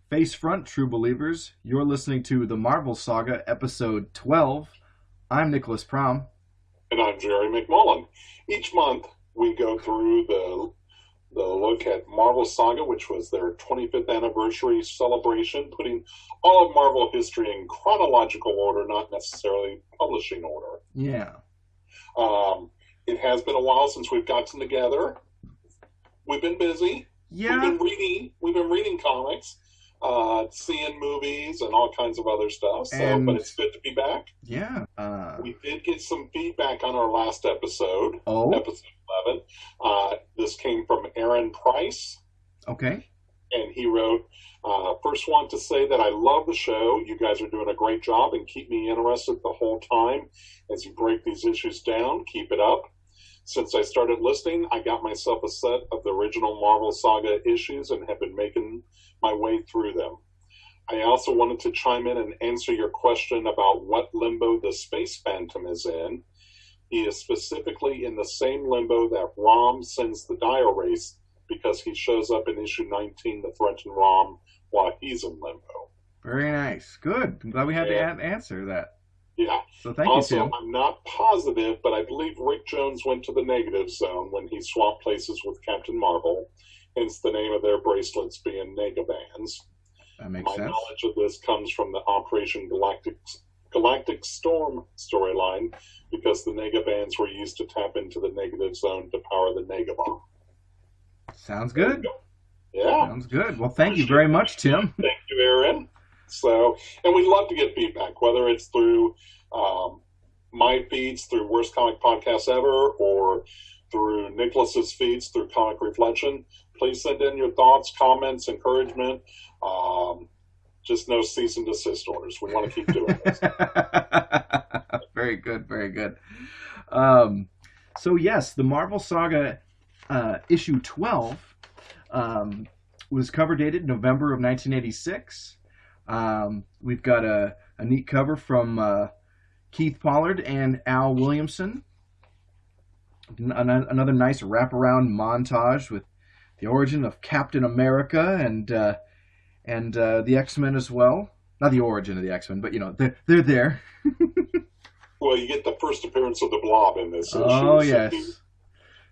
Face front, true believers. You're listening to the Marvel Saga, episode 12. I'm Nicholas Prom. And I'm Jerry McMullen. Each month we go through the look at Marvel Saga, which was their 25th anniversary celebration, putting all of Marvel history in chronological order, not necessarily publishing order. Yeah. It has been a while since we've gotten together. We've been busy. Yeah. We've been reading comics, seeing movies, and all kinds of other stuff. But it's good to be back. Yeah. We did get some feedback on our last episode, episode 11. This came from Aaron Price. Okay. And he wrote, first want to say that I love the show. You guys are doing a great job and keep me interested the whole time as you break these issues down. Keep it up. Since I started listening, I got myself a set of the original Marvel Saga issues and have been making my way through them. I also wanted to chime in and answer your question about what limbo the Space Phantom is in. He is specifically in the same limbo that Rom sends the Dire Race because he shows up in issue 19 to threaten Rom while he's in limbo. Very nice. Good. I'm glad we had to answer that. Yeah. So thank you, Tim. I'm not positive, but I believe Rick Jones went to the negative zone when he swapped places with Captain Marvel, hence the name of their bracelets being Negabands. That makes sense. My knowledge of this comes from the Operation Galactic Storm storyline, because the Negabands were used to tap into the negative zone to power the Negabomb. Sounds good. Yeah. Sounds good. Well, thank you very much, Tim. Thank you, Aaron. And we'd love to get feedback, whether it's through my feeds, through Worst Comic Podcasts Ever, or through Nicholas's feeds, through Comic Reflection. Please send in your thoughts, comments, encouragement. Just no cease and desist orders. We want to keep doing this. Very good, very good. So yes, the Marvel Saga issue 12 was cover dated November of 1986. We've got a neat cover from Keith Pollard and Al Williamson. Another nice wraparound montage with the origin of Captain America and the X-Men as well. Not the origin of the X-Men, but they're there. Well, you get the first appearance of the Blob in this issue. Oh, yes. So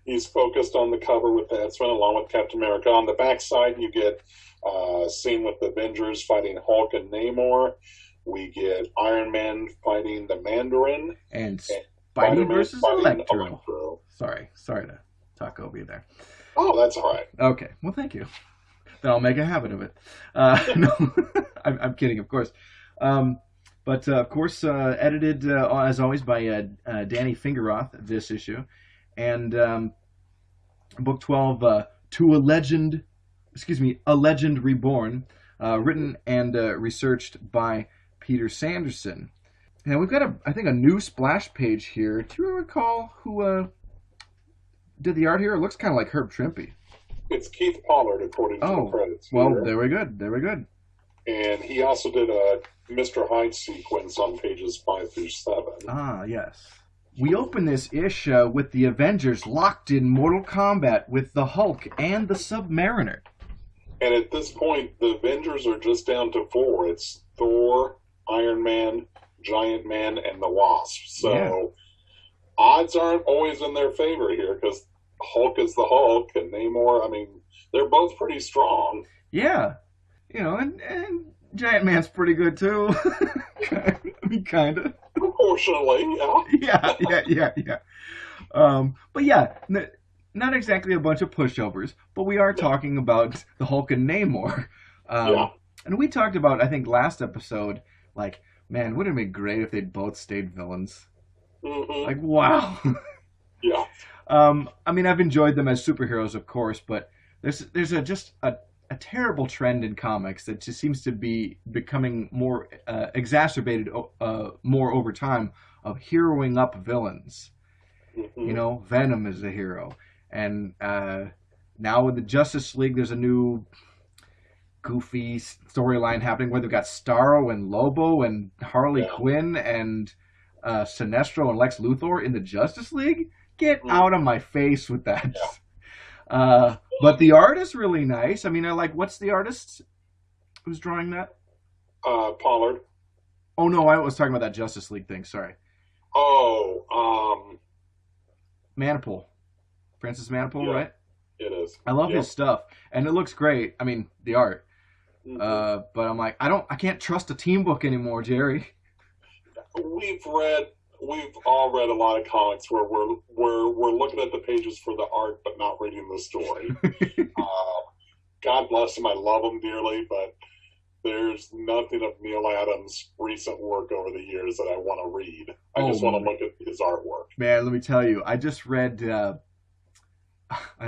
he's focused on the cover with the X-Men along with Captain America. On the backside, you get a scene with the Avengers fighting Hulk and Namor. We get Iron Man fighting the Mandarin. And Spidey versus Electro. Sorry to talk over you there. Oh, that's all right. Okay, well, thank you. Then I'll make a habit of it. No, I'm kidding, of course. But of course, edited as always by Danny Fingeroth this issue, and book 12, A Legend Reborn, written and researched by Peter Sanderson. Now we've got I think a new splash page here. Do you recall who did the art here? It looks kind of like Herb Trimpe. It's Keith Pollard, according to the credits. Well, there we good. And he also did a Mr. Hyde sequence on pages 5 through 7. Ah, yes. We open this issue with the Avengers locked in mortal combat with the Hulk and the Submariner. And at this point, the Avengers are just down to 4. It's Thor, Iron Man, Giant Man, and the Wasp. So odds aren't always in their favor here, because Hulk is the Hulk, and Namor, they're both pretty strong. Yeah. And Giant Man's pretty good, too. Kind of. Proportionally, yeah. Yeah. But yeah, not exactly a bunch of pushovers, but we are talking about the Hulk and Namor. And we talked about, I think, last episode, like, man, wouldn't it be great if they'd both stayed villains? Mm-hmm. Like, wow. Yeah. I've enjoyed them as superheroes, of course, but there's just a terrible trend in comics that just seems to be becoming more exacerbated more over time of heroing up villains. Mm-hmm. Venom is a hero. And now with the Justice League, there's a new goofy storyline happening where they've got Starro and Lobo and Harley Quinn and Sinestro and Lex Luthor in the Justice League. Get out of my face with that. But the art is really nice. I mean, what's the artist's Who's drawing that? Pollard. Oh no, I was talking about that Justice League thing. Sorry, Oh, Manipul, Francis Manipul, yeah, right? it is. I love his Yep. stuff, and it looks great. I mean, the art. Hmm. But I'm like, I can't trust a team book anymore, Jerry. We've all read a lot of comics where we're looking at the pages for the art, but not reading the story. Uh, God bless him. I love him dearly, but there's nothing of Neil Adams' recent work over the years that I want to read. I Oh just want to look at his artwork. man, let me tell you, I just read.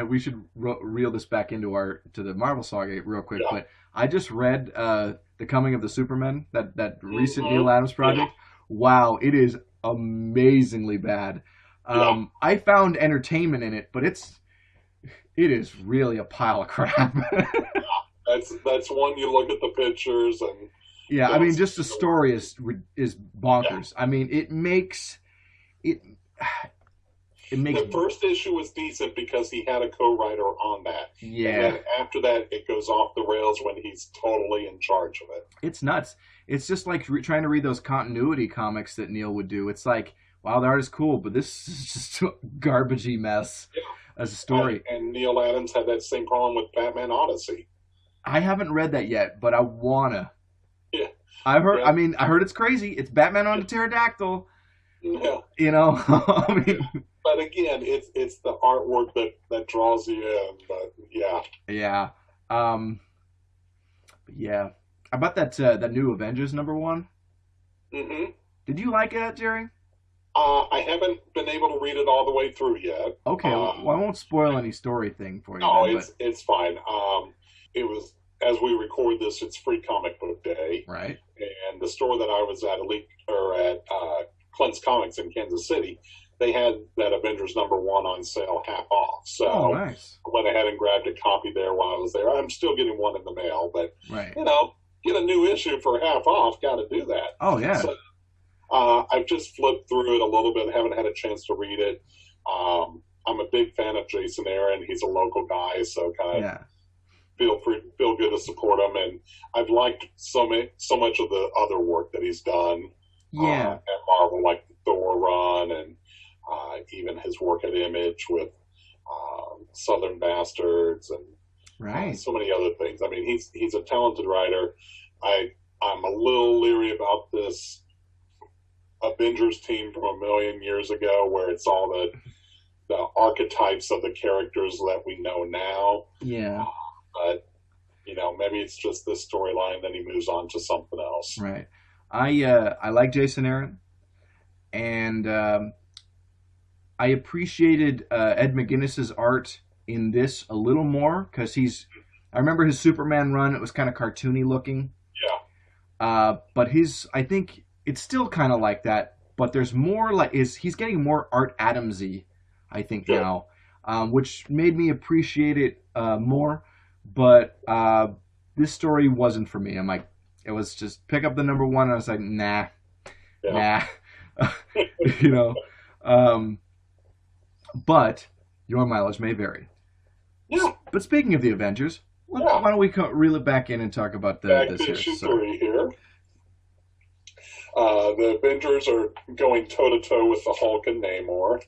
We should reel this back into our to the Marvel Saga real quick, Yeah. but I just read the Coming of the Supermen, that recent Hmm. Neil Adams Yeah. project. Wow, it is amazingly bad. Yeah. I found entertainment in it, but it is really a pile of crap. That's one you look at the pictures and Yeah, I don't mean, see just the the story words. is Yeah. bonkers. I mean, it it makes The first issue was decent because he had a co-writer on that, and yeah, then after that, it goes off the rails when he's totally in charge of it. it's nuts. It's just like trying to read those continuity comics that Neil would do. It's like, wow, the art is cool, but this is just a garbagey mess as a story. And Neil Adams had that same problem with Batman Odyssey. I haven't read that yet, but I wanna. Yeah, I've heard. yeah, I mean, I heard it's crazy. It's Batman on a pterodactyl. yeah. You know. I mean, But again, it's the artwork that draws you in. But yeah, yeah. Um. Yeah. How about that new Avengers #1? hmm Did you like it, Jerry? I haven't been able to read it all the way through yet. Okay, well, I won't spoil any story thing for you No, then, but it's fine. It was as we record this, it's Free Comic Book Day, right? and the store that I was at, Elite or at Clint's Comics in Kansas City, they had that Avengers #1 on sale half off. Oh, So nice. I went ahead and grabbed a copy there while I was there. I'm still getting one in the mail, but Right. get a new issue for half off. Got to do that. Oh, yeah. So I've just flipped through it a little bit. Haven't had a chance to read it. I'm a big fan of Jason Aaron. He's a local guy, so kind of Yeah. feel good to support him. And I've liked so much of the other work that he's done Yeah. at Marvel, like the Thor run, and even his work at Image with Southern Bastards and Right. so many other things. I mean, he's a talented writer. I'm a little leery about this Avengers team from a million years ago, where it's all the archetypes of the characters that we know now. Yeah. But maybe it's just this storyline. Then he moves on to something else. Right. I like Jason Aaron, and I appreciated Ed McGuinness's art in this a little more because he's. I remember his Superman run; it was kind of cartoony looking. But I think it's still kind of like that. But there's more like he's getting more Art Adamsy, I think Yeah. now, which made me appreciate it more. But this story wasn't for me. I'm like, it was just pick up the #1. And I was like, nah, Yeah. nah, you know. Um, but your mileage may vary. Yeah. But speaking of the Avengers, Yeah. why don't we reel it back in and talk about Back this to here? issue So, 3 here. The Avengers are going toe to toe with the Hulk and Namor.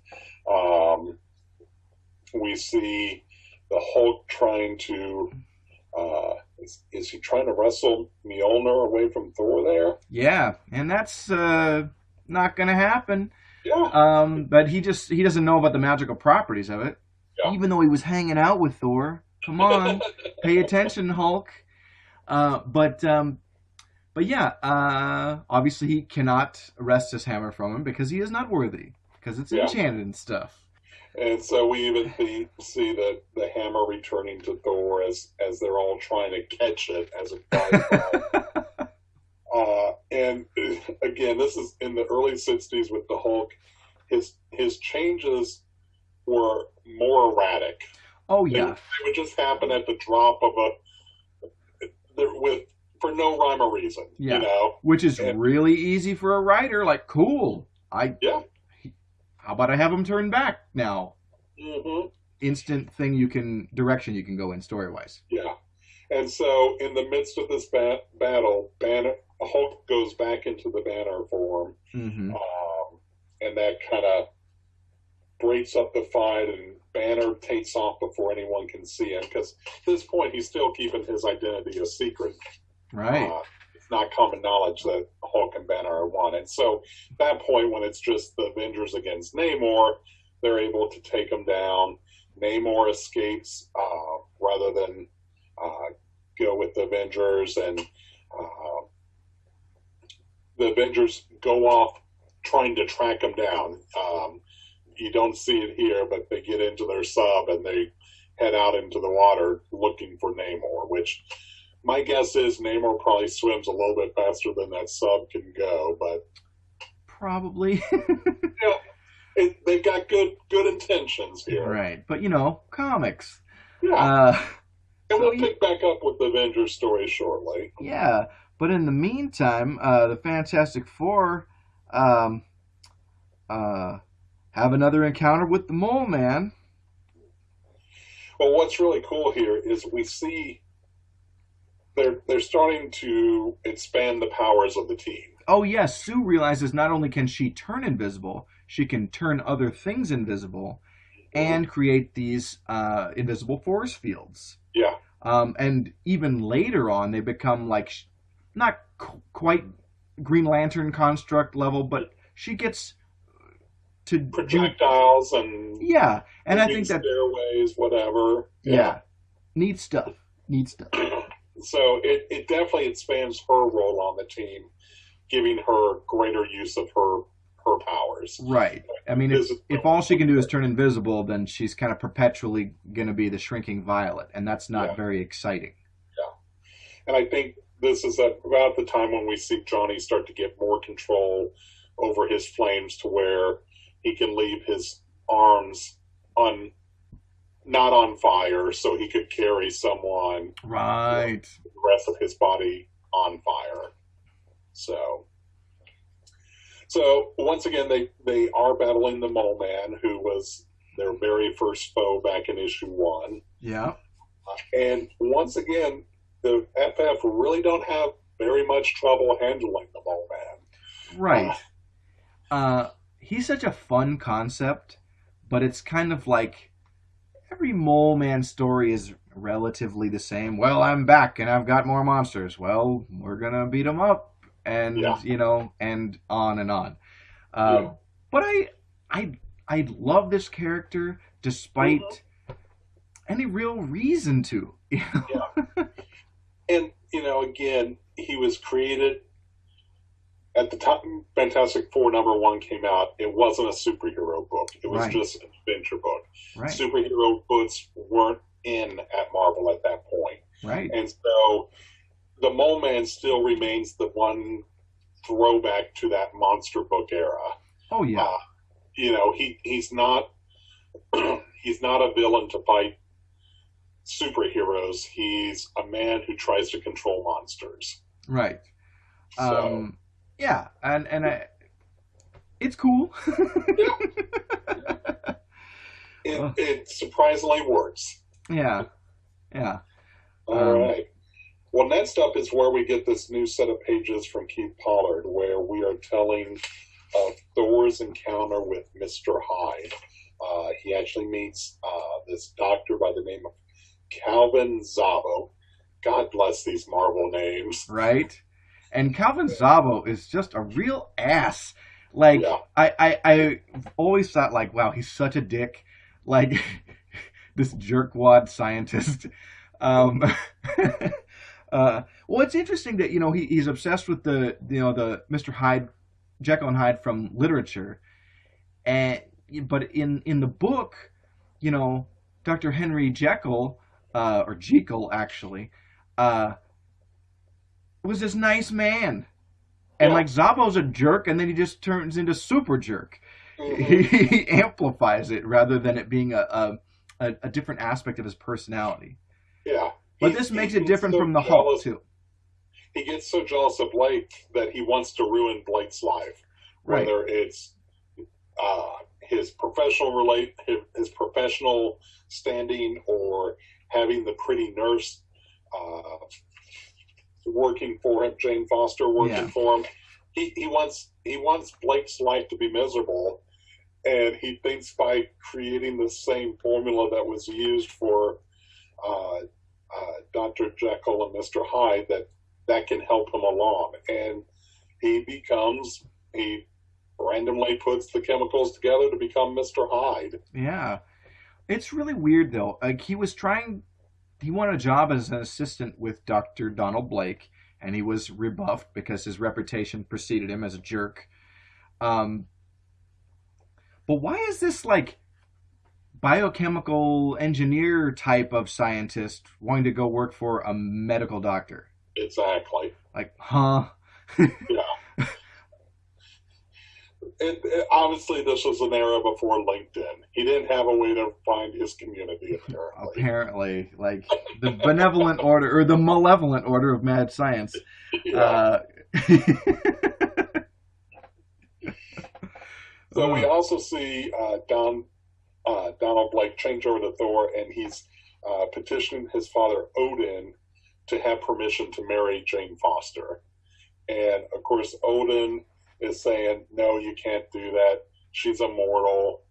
We see the Hulk trying to. Is he trying to wrestle Mjolnir away from Thor there? yeah, and that's not gonna happen. Yeah. But he doesn't know about the magical properties of it. Yeah. Even though he was hanging out with Thor. Come on, pay attention, Hulk. But yeah, obviously he cannot wrest his hammer from him because he is not worthy because it's Yeah. enchanted and stuff. And so we even see the hammer returning to Thor as they're all trying to catch it as it flies by. And again, this is in the early '60s with the Hulk. His changes were more erratic. Oh They, yeah, they would just happen at the drop of with for no rhyme or reason. yeah. Which is And really easy for a writer. Like, cool. yeah. How about I have him turn back now? Hmm. Instant direction you can go in story wise. Yeah. And so, in the midst of this battle, Banner Hulk goes back into the Banner form, Mm-hmm. and that kind of breaks up the fight. And Banner takes off before anyone can see him because at this point he's still keeping his identity a secret. Right. It's not common knowledge that Hulk and Banner are one. And so, at that point, when it's just the Avengers against Namor, they're able to take him down. Namor escapes rather than go with the Avengers, and the Avengers go off trying to track him down. You don't see it here, but they get into their sub and they head out into the water looking for Namor, which my guess is Namor probably swims a little bit faster than that sub can go, but Probably. they've got good intentions here. Right. But, comics. Yeah. Uh, And so, we'll pick back up with the Avengers story shortly. yeah. But in the meantime, the Fantastic Four um, have another encounter with the Mole Man. Well, what's really cool here is we see they're starting to expand the powers of the team. Oh, yes. Sue realizes not only can she turn invisible, she can turn other things invisible and create these invisible force fields. Yeah. And even later on, they become like not quite Green Lantern construct level, but she gets to projectiles and yeah, and I think that stairways, whatever. Yeah, neat stuff. Neat stuff. So it definitely expands her role on the team, giving her greater use of her powers. Right. I mean, if all she can do is turn invisible, then she's kind of perpetually going to be the shrinking violet, and that's not very exciting. Yeah. And I think this is about the time when we see Johnny start to get more control over his flames to where he can leave his arms not on fire so he could carry someone. Right. The rest of his body on fire. So once again, they are battling the Mole Man, who was their very first foe back in issue 1. Yeah. And once again, the FF really don't have very much trouble handling the Mole Man. Right. He's such a fun concept, but it's kind of like every Mole Man story is relatively the same. Well, I'm back and I've got more monsters. Well, we're gonna beat them up, and and on and on. But I love this character despite any real reason to. And again, he was created at the time Fantastic Four #1 came out. It wasn't a superhero book. It was just an adventure book. Right. Superhero books weren't in at Marvel at that point. Right. And so the Mole Man still remains the one throwback to that monster book era. Oh yeah. He's not he's not a villain to fight superheroes. He's a man who tries to control monsters. Right. So, yeah, and it's cool. It surprisingly works. Yeah. All right. Well, next up is where we get this new set of pages from Keith Pollard, where we are telling of Thor's encounter with Mr. Hyde. He actually meets this doctor by the name of Calvin Zabo. God bless these Marvel names. Right? And Calvin Zabo is just a real ass. Like, I always thought, like, wow, he's such a dick. Like, this jerkwad scientist. Well, it's interesting that, he's obsessed with the Mr. Hyde, Jekyll and Hyde from literature. But in the book, Dr. Henry Jekyll, or Jekyll, actually, was this nice man. And like Zabo's a jerk, and then he just turns into super jerk. He amplifies it rather than it being a different aspect of his personality. Yeah. But this makes it different from the Hulk, too. He gets so jealous of Blake that he wants to ruin Blake's life. Right. Whether it's his professional standing or having the pretty nurse uh, working for him, Jane Foster working Yeah. for him. He wants Blake's life to be miserable, and he thinks by creating the same formula that was used for uh, Dr. Jekyll and Mr. Hyde that can help him along. And he randomly puts the chemicals together to become Mr. Hyde. Yeah. It's really weird though. Like he wanted a job as an assistant with Dr. Donald Blake, and he was rebuffed because his reputation preceded him as a jerk. Um, but why is this like biochemical engineer type of scientist wanting to go work for a medical doctor? Exactly. Like, huh? Yeah. Obviously, this was an era before LinkedIn. He didn't have a way to find his community, apparently. Apparently, like the benevolent order or the malevolent order of mad science. Yeah. So we also see Donald Blake change over to Thor, and he's petitioning his father Odin to have permission to marry Jane Foster. And of course, Odin is saying, no, you can't do that. She's immortal.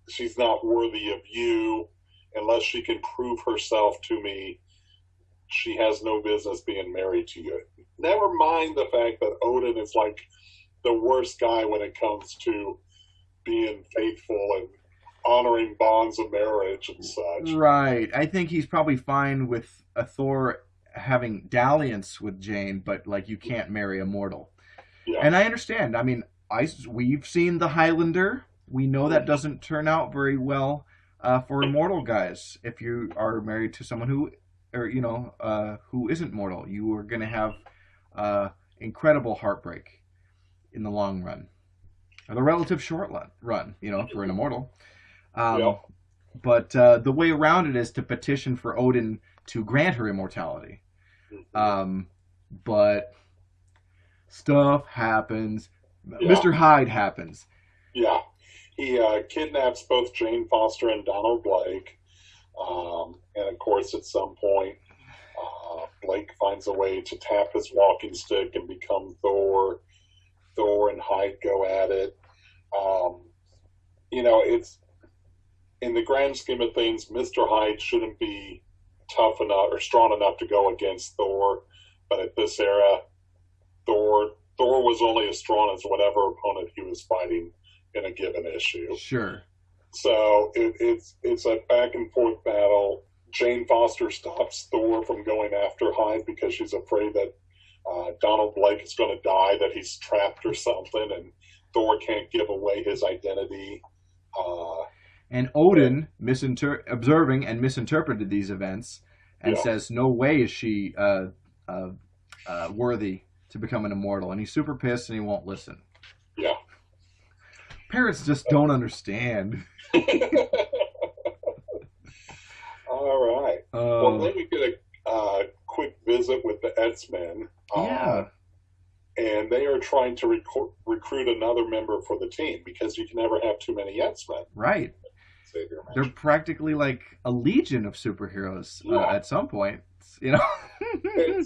She's not worthy of you. Unless she can prove herself to me, she has no business being married to you. Never mind the fact that Odin is like the worst guy when it comes to being faithful and honoring bonds of marriage and such. Right. I think he's probably fine with a Thor having dalliance with Jane, but like you can't marry a mortal. Yeah. And I understand. I mean, we've seen the Highlander. We know that doesn't turn out very well for immortal guys. If you are married to someone who isn't mortal, you are going to have incredible heartbreak in the long run, or the relative short run. For an immortal. Yeah. But the way around it is to petition for Odin to grant her immortality. But stuff happens. Yeah. Mr. Hyde happens. Yeah. He kidnaps both Jane Foster and Donald Blake. And of course, at some point, Blake finds a way to tap his walking stick and become Thor. Thor and Hyde go at it. It's in the grand scheme of things, Mr. Hyde shouldn't be tough enough or strong enough to go against Thor. But at this era, Thor was only as strong as whatever opponent he was fighting in a given issue. Sure. So it's a back and forth battle. Jane Foster stops Thor from going after Hyde because she's afraid that Donald Blake is going to die, that he's trapped or something, and Thor can't give away his identity. And Odin, observing and misinterpreted these events, and says, "No way is she worthy to become an immortal." And he's super pissed, and he won't listen. Yeah. Parents just don't understand. All right. Well, then we get a quick visit with the X-Men. Yeah. And they are trying to recruit another member for the team because you can never have too many X-Men. Right. They're practically like a legion of superheroes at some point, And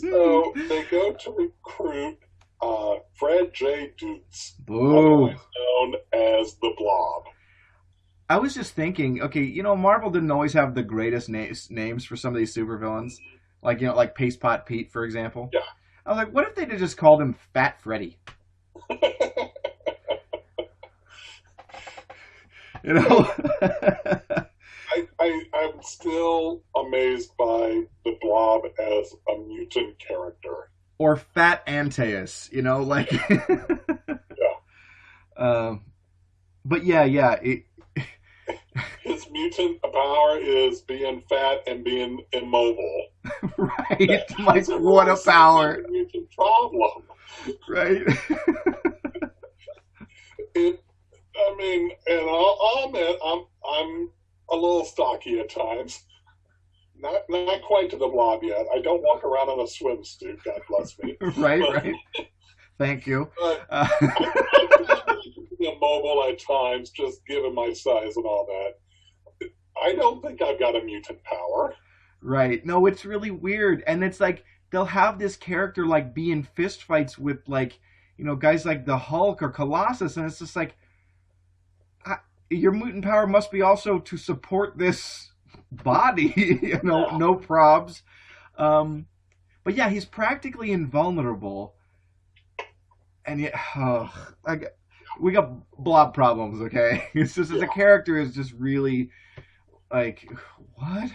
so they go to recruit Fred J. Dukes, Boo. otherwise known as the Blob. I was just thinking, okay, Marvel didn't always have the greatest names for some of these supervillains, like Paste Pot Pete, for example. Yeah. I was like, what if they just called him Fat Freddy? I'm still amazed by the Blob as a mutant character. Or Fat Antaeus, Yeah. But yeah. His mutant power is being fat and being immobile. Right. Like, what a power. Mutant problem. Right. And I'll admit, I'm a little stocky at times. Not quite to the Blob yet. I don't walk around in a swimsuit, God bless me. Right. Thank you. But I'm immobile at times, just given my size and all that. I don't think I've got a mutant power. Right. No, it's really weird. And it's like they'll have this character like be in fist fights with like, guys like the Hulk or Colossus, and it's just like I, your mutant power must be also to support this body, Yeah, no probs. Um, but yeah, he's practically invulnerable, and yet, like we got blob problems. Okay, it's just as a yeah. character is just really like what?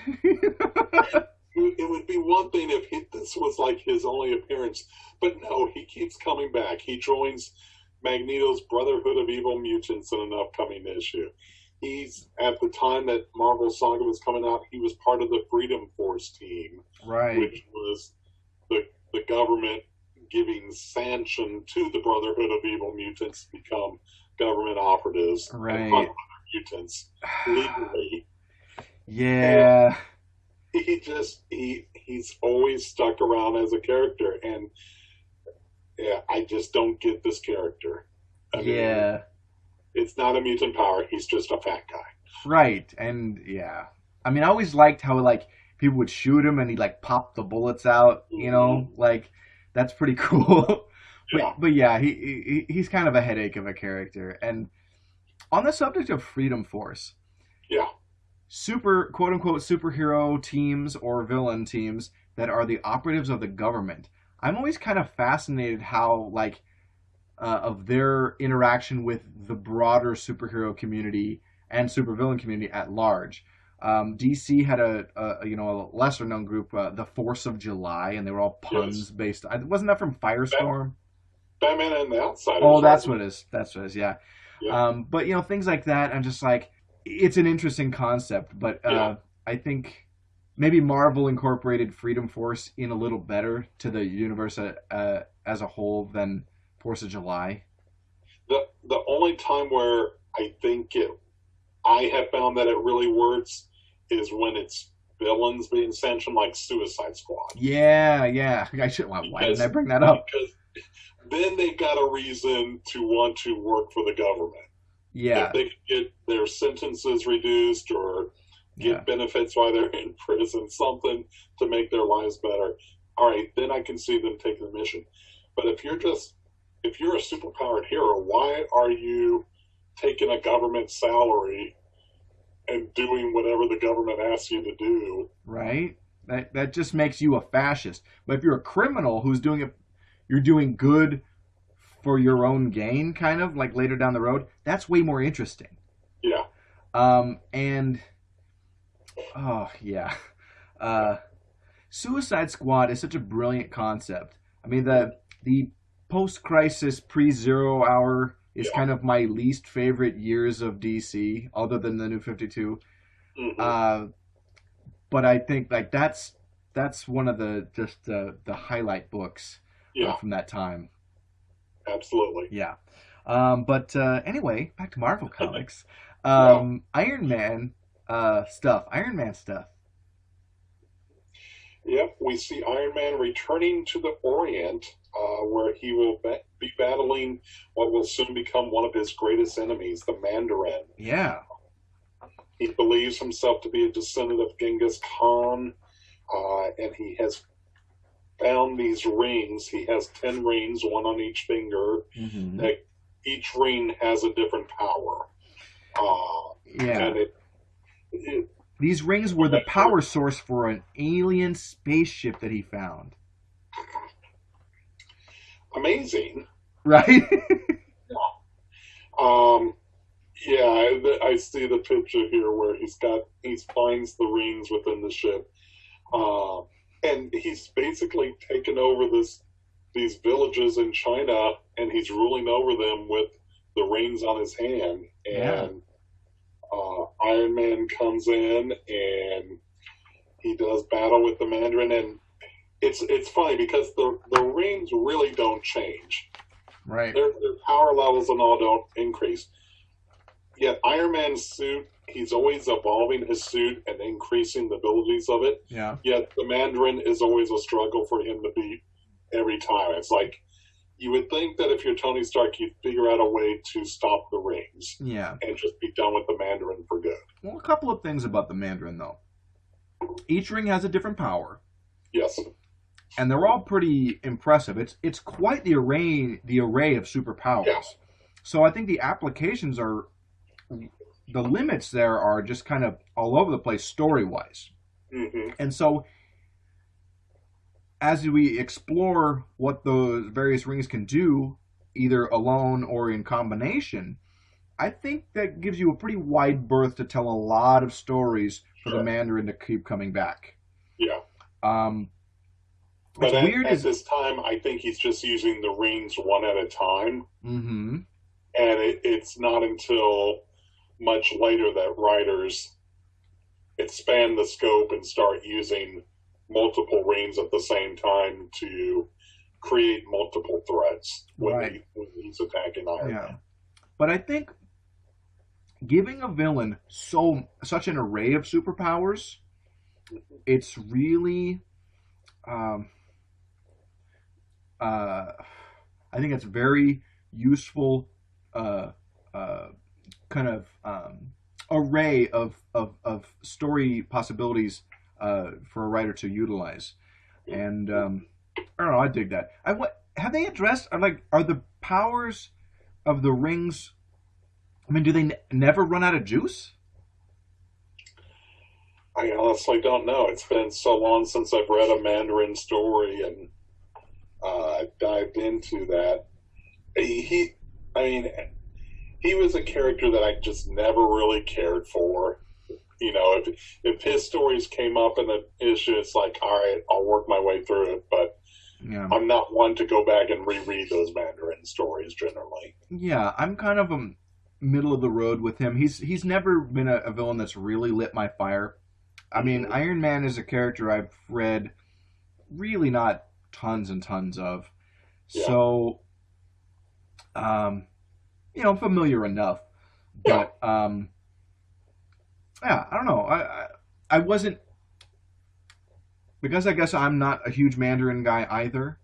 It would be one thing if this was like his only appearance, but no, he keeps coming back. He joins Magneto's Brotherhood of Evil Mutants in an upcoming issue. He's at the time that Marvel Saga was coming out, he was part of the Freedom Force team, Right, which was the government giving sanction to the Brotherhood of Evil Mutants to become government operatives and hunt right. other mutants legally. And Yeah, he's always stuck around as a character, and yeah, I just don't get this character. I mean, yeah. it's not a mutant power; he's just a fat guy. Right, and yeah. I mean, I always liked how like people would shoot him and he'd like pop the bullets out. Mm-hmm. Like that's pretty cool. Yeah, But yeah, he's kind of a headache of a character. And on the subject of Freedom Force, yeah, super quote unquote superhero teams or villain teams that are the operatives of the government. I'm always kind of fascinated how like of their interaction with the broader superhero community and supervillain community at large. DC had a lesser known group, the Force of July, and they were all yes. puns based. Wasn't that from Firestorm? Batman and the Oh, Outsiders, that's wasn't what it? it is. That's what it is. Yeah. Yeah, But things like that. I'm just like, it's an interesting concept, but yeah. I think maybe Marvel incorporated Freedom Force in a little better to the universe as a whole than Force of July. The only time where I have found that it really works is when it's villains being sanctioned, like Suicide Squad, Yeah, yeah. I should. Why didn't I because bring that up? because then they got a reason to want to work for the government. If Yeah, they could get their sentences reduced or yeah, get benefits while they're in prison, something to make their lives better, all right, then I can see them taking the mission. But if you're a superpowered hero, why are you taking a government salary and doing whatever the government asks you to do? right. That just makes you a fascist. But if you're a criminal who's doing it, you're doing good for your own gain, kind of like later down the road. That's way more interesting. Yeah, And oh yeah, uh, Suicide Squad is such a brilliant concept. I mean the post-crisis pre-Zero Hour is yeah. kind of my least favorite years of DC, other than the New 52. Hmm. Uh, but I think like that's one of the just the highlight books Yeah, from that time. absolutely. Yeah. But anyway, back to Marvel Comics. Yeah. Iron Man stuff. Iron Man stuff. Yep, we see Iron Man returning to the Orient, where he will be battling what will soon become one of his greatest enemies, the Mandarin. Yeah. He believes himself to be a descendant of Genghis Khan, and he has found these rings. He has 10 rings, one on each finger, Hmm. that each ring has a different power. Uh, Yeah. and it These rings were the power source for an alien spaceship that he found. amazing. Right? Um, yeah, I see the picture here where he finds the rings within the ship, uh, and he's basically taken over these villages in China, and he's ruling over them with the rings on his hand. Yeah. And Iron Man comes in and he does battle with the Mandarin, and it's funny because the rings really don't change. Right. Their power levels and all don't increase. Yet Iron Man's suit, he's always evolving his suit and increasing the abilities of it. Yeah. Yet the Mandarin is always a struggle for him to beat every time. It's like you would think that if you're Tony Stark, you'd figure out a way to stop the rings Yeah. and just be done with the Mandarin for good. Well, a couple of things about the Mandarin though. Each ring has a different power, Yes. and they're all pretty impressive. It's quite the array of Yeah. superpowers. So I think the applications are the limits there are just kind of all over the place story wise. Hmm. And so as we explore what those various rings can do, either alone or in combination, I think that gives you a pretty wide berth to tell a lot of stories for the Sure. Mandarin to keep coming back. Yeah. Um, it's But weird at as this time, I think he's just using the rings one at a time. mm-hmm, And it's not until much later that writers expand the scope and start using multiple rings at the same time to create multiple threats right, when he's attacking Iron yeah. Man. But I think giving a villain such an array of superpowers, it's really um, uh, I think it's very useful uh, uh, kind of array of story possibilities for a writer to utilize. And I don't know, I dig that. Have they addressed are the powers of the rings? I mean, do they never run out of juice? I honestly don't know. It's been so long since I've read a Mandarin story and dived into that. He, I mean, he was a character that I just never really cared for. You know, if his stories came up in an issue, it's like, all right, I'll work my way through it. But Yeah, I'm not one to go back and reread those Mandarin stories generally. yeah. I'm kind of a middle of the road with him. He's never been a villain that's really lit my fire. I mean, Hmm. Iron Man is a character I've read really not tons and tons of. Yeah, So, familiar enough. yeah. But yeah, I don't know. I wasn't because I guess I'm not a huge Mandarin guy either.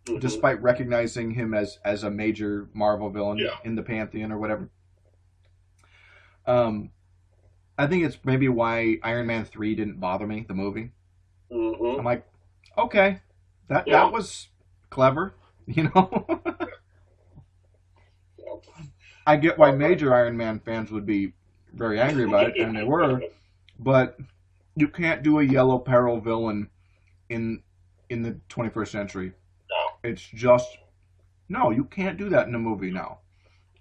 Hmm. Despite recognizing him as a major Marvel villain Yeah. in the pantheon or whatever. Um, I think it's maybe why Iron Man 3 didn't bother me, the movie. Hmm. I'm like, okay, that Yeah. was clever, you know. Yeah. I get why All right. major Iron Man fans would be very angry about it, and they were, but you can't do a yellow peril villain in the 21st century. No. It's just no, you can't do that in a movie now.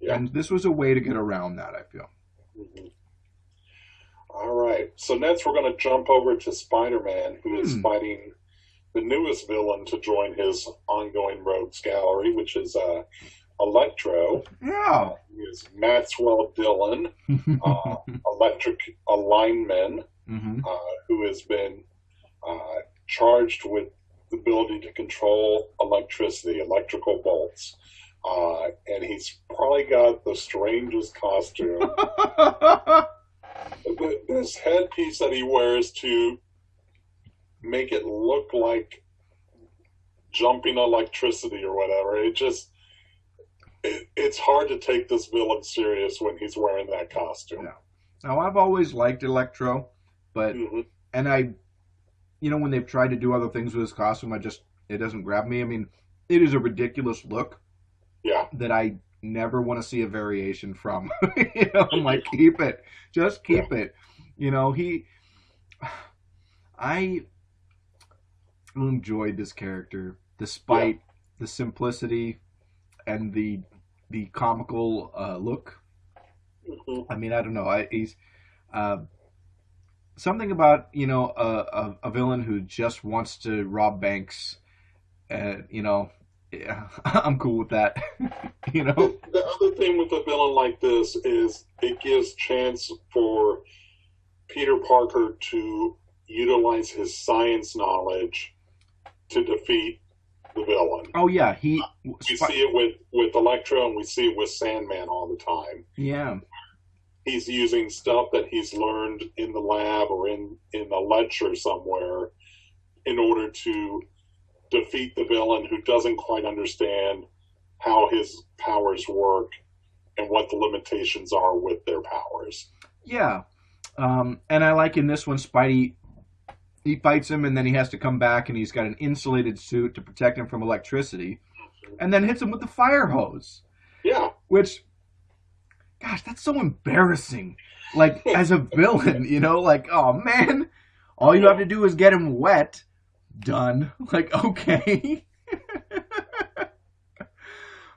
Yeah. And this was a way to get around that, I feel. Hmm. All right. So next we're going to jump over to Spider-Man, who is Hmm. fighting the newest villain to join his ongoing rogues gallery, which is Electro. Yeah. He is Maxwell Dillon, uh, electric lineman, hmm who has been uh, charged with the ability to control electricity, electrical bolts. And he's probably got the strangest costume. This headpiece that he wears to make it look like jumping electricity or whatever. It's hard to take this villain serious when he's wearing that costume. Yeah. Now I've always liked Electro, but Hmm. and when they've tried to do other things with his costume, it doesn't grab me. I mean, it is a ridiculous look Yeah. that I never want to see a variation from. I'm like, keep it, just Yeah. keep it. I enjoyed this character Yeah. despite the simplicity and the comical look. Hmm. I mean, I don't know. He's uh, something about a villain who just wants to rob banks. Yeah, I'm cool with that. you know. The other thing with a villain like this is it gives chance for Peter Parker to utilize his science knowledge to defeat the villain. Oh yeah, We see it with Electro and we see it with Sandman all the time. yeah, He's using stuff that he's learned in the lab or in a lecture somewhere in order to defeat the villain who doesn't quite understand how his powers work and what the limitations are with their powers. yeah. And I like in this one, Spidey he fights him, and then he has to come back, and he's got an insulated suit to protect him from electricity, and then hits him with the fire hose. Yeah. Which, gosh, that's so embarrassing. Like, as a villain, like, oh man, all you have to do is get him wet. Done. Like, okay.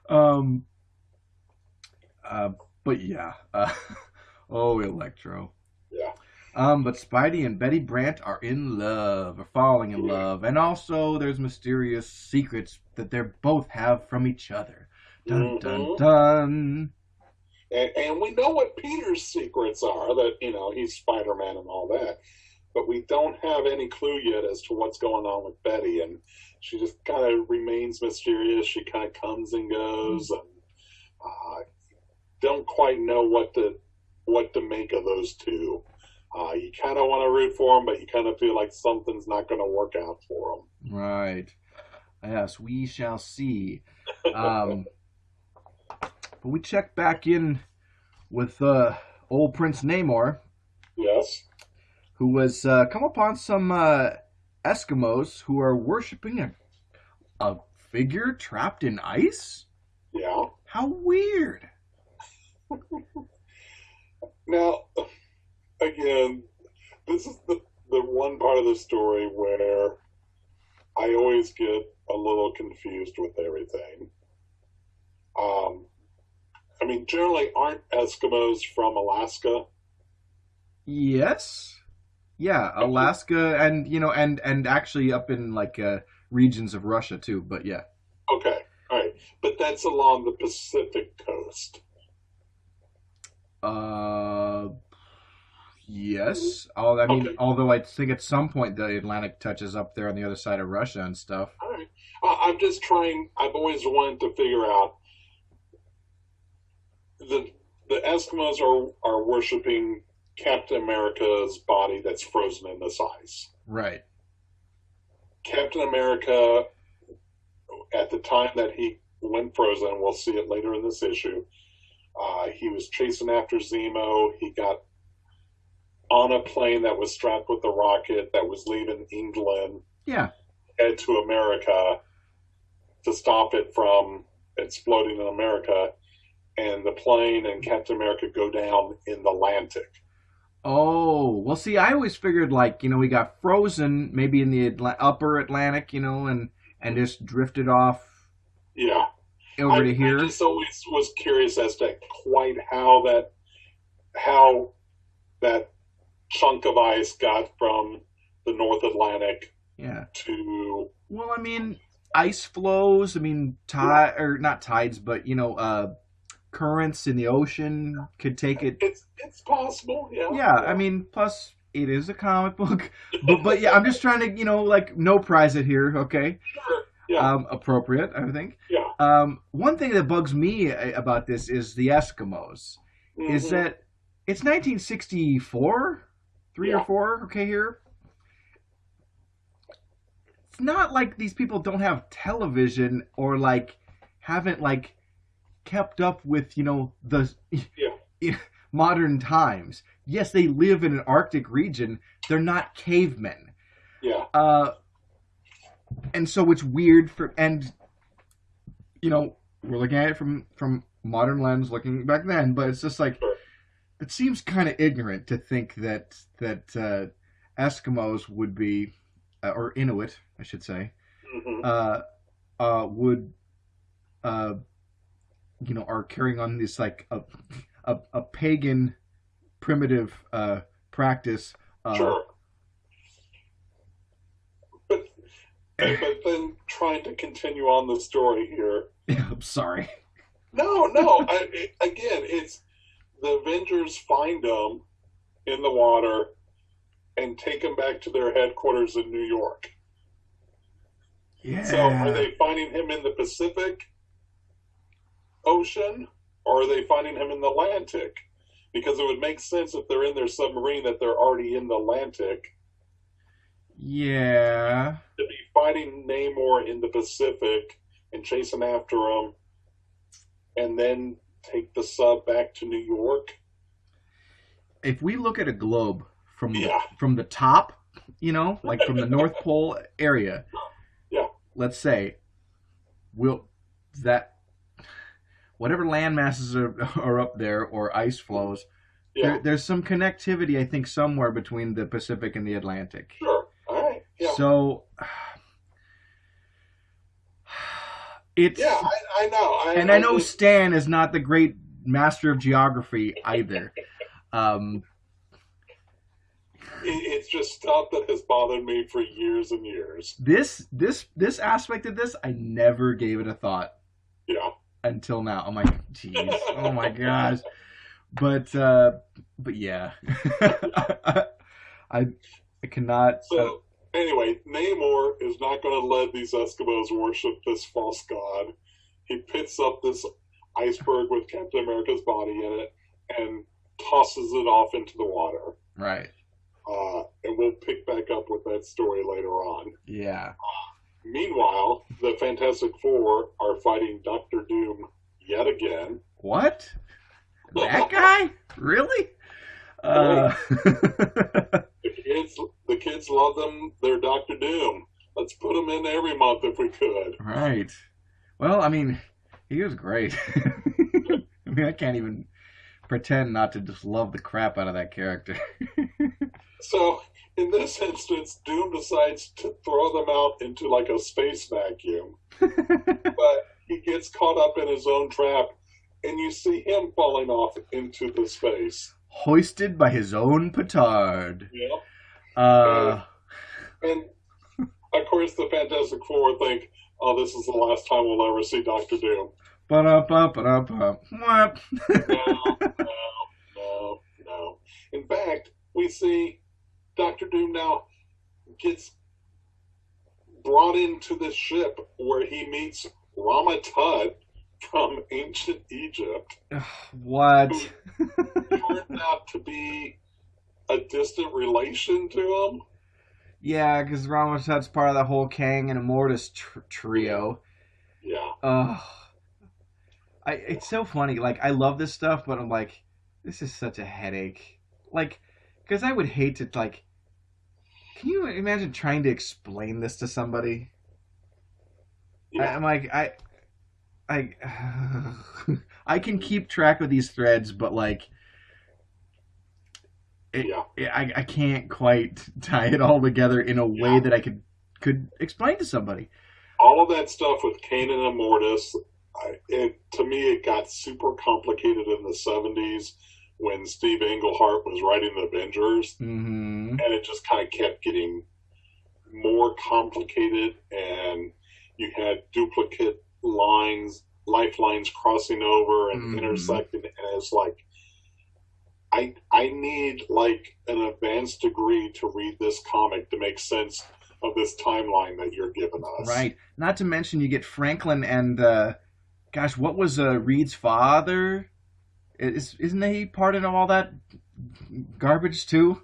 um, but yeah. Oh, Electro. Yeah. But Spidey and Betty Brant are in love, or falling in love, and also there's mysterious secrets that they both have from each other. Dun dun dun. And we know what Peter's secrets are, that, he's Spider-Man and all that. But we don't have any clue yet as to what's going on with Betty. And she just kind of remains mysterious. She kind of comes and goes. And don't quite know what to make of those two. You kind of want to root for them, but you kind of feel like something's not going to work out for them. Right. Yes, we shall see. But we check back in with old Prince Namor. Yes. Who has come upon some Eskimos who are worshiping a figure trapped in ice? Yeah. How weird. Now, again, this is the one part of the story where I always get a little confused with everything. Generally, aren't Eskimos from Alaska? Yes. Yeah, Alaska and and actually up in like regions of Russia too, but yeah. Okay. All right. But that's along the Pacific coast. Yes. Okay. Although I think at some point the Atlantic touches up there on the other side of Russia and stuff. All right. I've always wanted to figure out the Eskimos are worshiping Captain America's body that's frozen in this ice. Right. Captain America, at the time that he went frozen, we'll see it later in this issue, he was chasing after Zemo. He got on a plane that was strapped with a rocket that was leaving England. Yeah. Head to America to stop it from exploding in America. And the plane and Captain America go down in the Atlantic. Oh, well, see, I always figured we got frozen maybe in the upper Atlantic, and just drifted off. Yeah. Over to here. I just always was curious as to quite how that chunk of ice got from the North Atlantic to. Well, ice flows. Or not tides, but currents in the ocean could take it. It's possible, yeah. Yeah, plus it is a comic book, but yeah, I'm just trying to no prize it here, okay? Sure. Yeah. Appropriate, I think. Yeah. One thing that bugs me about this is the Eskimos. Mm-hmm. Is that it's 1964, 3 or 4, okay here. It's not like these people don't have television or haven't kept up with the modern times. Yes, they live in an Arctic region. They're not cavemen. Yeah. And so it's weird we're looking at it from modern lens, looking back then, but it's just sure. It seems kind of ignorant to think that Eskimos would be, or Inuit, I should say, would are carrying on this a pagan primitive practice. Sure. But then trying to continue on the story here. I'm sorry. No. Again, it's the Avengers find them in the water and take them back to their headquarters in New York. Yeah. So are they finding him in the Pacific Ocean, or are they finding him in the Atlantic? Because it would make sense if they're in their submarine that they're already in the Atlantic. Yeah. To be fighting Namor in the Pacific and chasing after him, and then take the sub back to New York. If we look at a globe from the top, like from the North Pole area, Yeah, let's say, will that whatever land masses are up there or ice flows, yeah, there's some connectivity, I think, somewhere between the Pacific and the Atlantic. sure. All right. Yeah, So yeah. it's, I know. and I I know just Stan is not the great master of geography either. Um, it's just stuff that has bothered me for years and years. this aspect of this, I never gave it a thought Yeah. until now. I'm like, jeez, oh my gosh. But yeah, I I cannot. So anyway, Namor is not going to let these Eskimos worship this false god. He picks up this iceberg with Captain America's body in it and tosses it off into the water. Right. And we'll pick back up with that story later on. Yeah. Meanwhile, the Fantastic Four are fighting Doctor Doom yet again. What? That guy? Really? Hey, the kids love them. They're Doctor Doom. Let's put them in every month if we could. Right. Well, I mean, he was great. I mean, I can't even pretend not to just love the crap out of that character. So, in this instance, Doom decides to throw them out into like a space vacuum. But he gets caught up in his own trap, and you see him falling off into the space. Hoisted by his own petard. Yeah. Uh, And of course, the Fantastic Four think, oh, this is the last time we'll ever see Doctor Doom. ba-da-ba-ba-da-ba. Mwah. No, no, no. In fact, we see Doctor Doom now gets brought into this ship where he meets Rama Tut from ancient Egypt, What? who turns out to be a distant relation to him. Yeah, because Ramatut's part of the whole Kang and Immortus trio. Yeah. It's so funny. Like, I love this stuff, but I'm like, this is such a headache. Like, because I would hate to, like, can you imagine trying to explain this to somebody? Yeah. I'm like, I, I can keep track of these threads, but like, Yeah. I can't quite tie it all together in a way that I could explain to somebody. All of that stuff with Kane and Immortus, to me, it got super complicated in the 70s when Steve Englehart was writing the Avengers. Mm-hmm. And it just kind of kept getting more complicated, and you had duplicate lifelines crossing over and intersecting, and it's like, I need like an advanced degree to read this comic to make sense of this timeline that you're giving us. Right. Not to mention you get Franklin and gosh, what was Reed's father? Isn't he part of all that garbage too?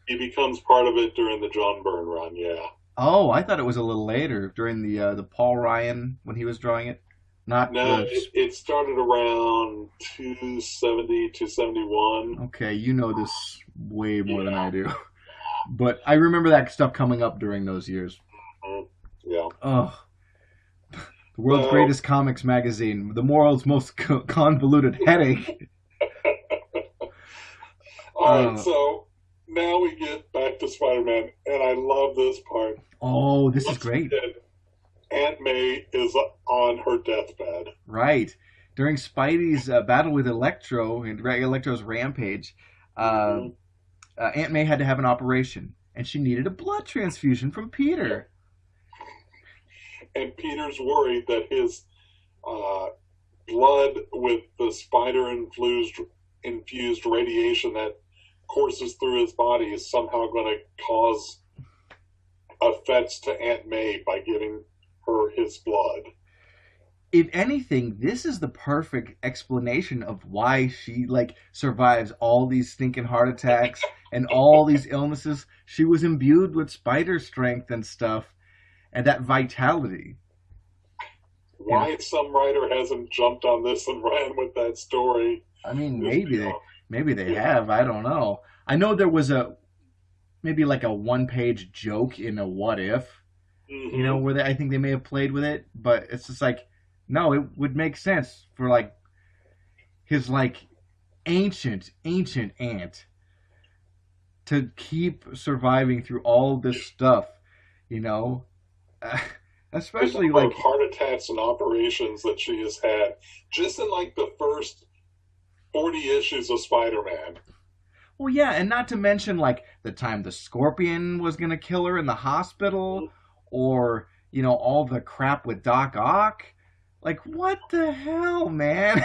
He becomes part of it during the John Byrne run, yeah. Oh, I thought it was a little later during the Paul Ryan when he was drawing it. Not No, the... it started around 270, 271. Okay, you know this way more than I do. But I remember that stuff coming up during those years. Yeah. Oh, the world's greatest comics magazine, the world's most convoluted headache. All right, so now we get back to Spider-Man, and I love this part. Oh, this is great. Aunt May is on her deathbed. Right. During Spidey's battle with Electro and Electro's rampage, Aunt May had to have an operation, and she needed a blood transfusion from Peter. And Peter's worried that his blood with the spider-infused radiation that courses through his body is somehow going to cause effects to Aunt May by giving her his blood. If anything, this is the perfect explanation of why she survives all these stinking heart attacks and all these illnesses. She was imbued with spider strength and stuff, and that vitality. Why some writer hasn't jumped on this and ran with that story? I mean, maybe they have. I don't know. I know there was maybe like a one-page joke in a what if, Hmm. where I think they may have played with it, but it's just like, no, it would make sense for like his like ancient aunt to keep surviving through all this stuff, you know, The especially number of like, heart attacks and operations that she has had just in like the first 40 issues of Spider-Man. well, yeah, and not to mention like the time the Scorpion was gonna kill her in the hospital, or all the crap with Doc Ock. Like, what the hell, man?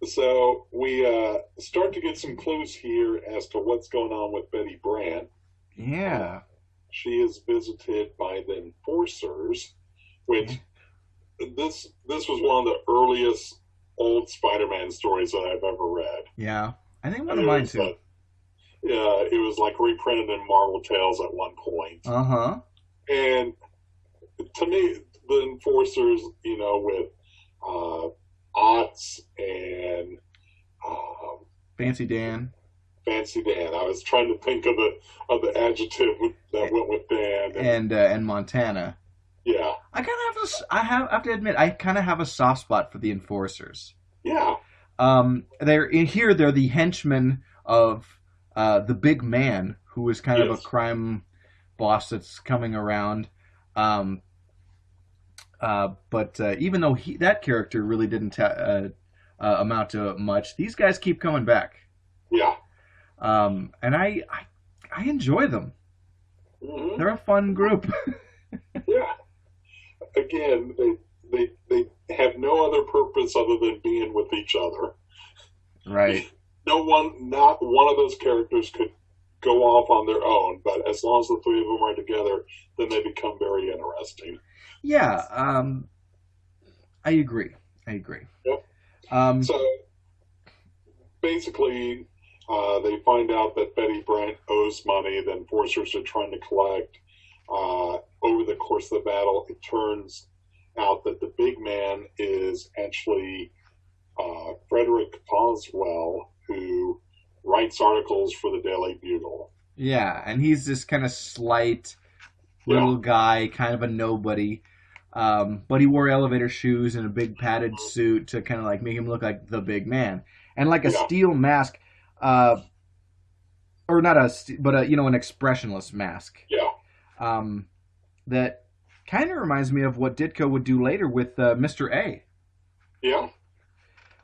So we start to get some clues here as to what's going on with Betty Brant. Uh, Yeah, she is visited by the Enforcers, yeah, which this was one of the earliest old Spider-Man stories that I've ever read. yeah. I think one And of it mine was too. it was like reprinted in Marvel Tales at one point. Uh huh. And to me, the Enforcers, with uh, Otts and um, Fancy Dan Fancy Dan. I was trying to think of the adjective that went with Dan, and and Montana. yeah, I kind of have this. I have to admit, I kind of have a soft spot for the Enforcers. yeah, They're in here. They're the henchmen of the big man, who is kind of a yes, crime boss that's coming around. Um, but even though that character really didn't amount to much, these guys keep coming back, yeah, and I enjoy them. hmm They're a fun group. yeah. Again, they have no other purpose other than being with each other. Right. Not one of those characters could go off on their own, but as long as the three of them are together, then they become very interesting. Yeah. I agree. I agree. Yep. Um, So basically, they find out that Betty Brant owes money. The enforcers are trying to collect. Over the course of the battle, it turns out that the big man is actually Frederick Boswell, who writes articles for the Daily Bugle. yeah, and he's this kind of slight Yeah, little guy, kind of a nobody. But he wore elevator shoes and a big padded suit to kind of like make him look like the big man, and like a yeah, steel mask, uh, or not but an expressionless mask. yeah, Um, that kind of reminds me of what Ditko would do later with Mr. A. yeah, yeah,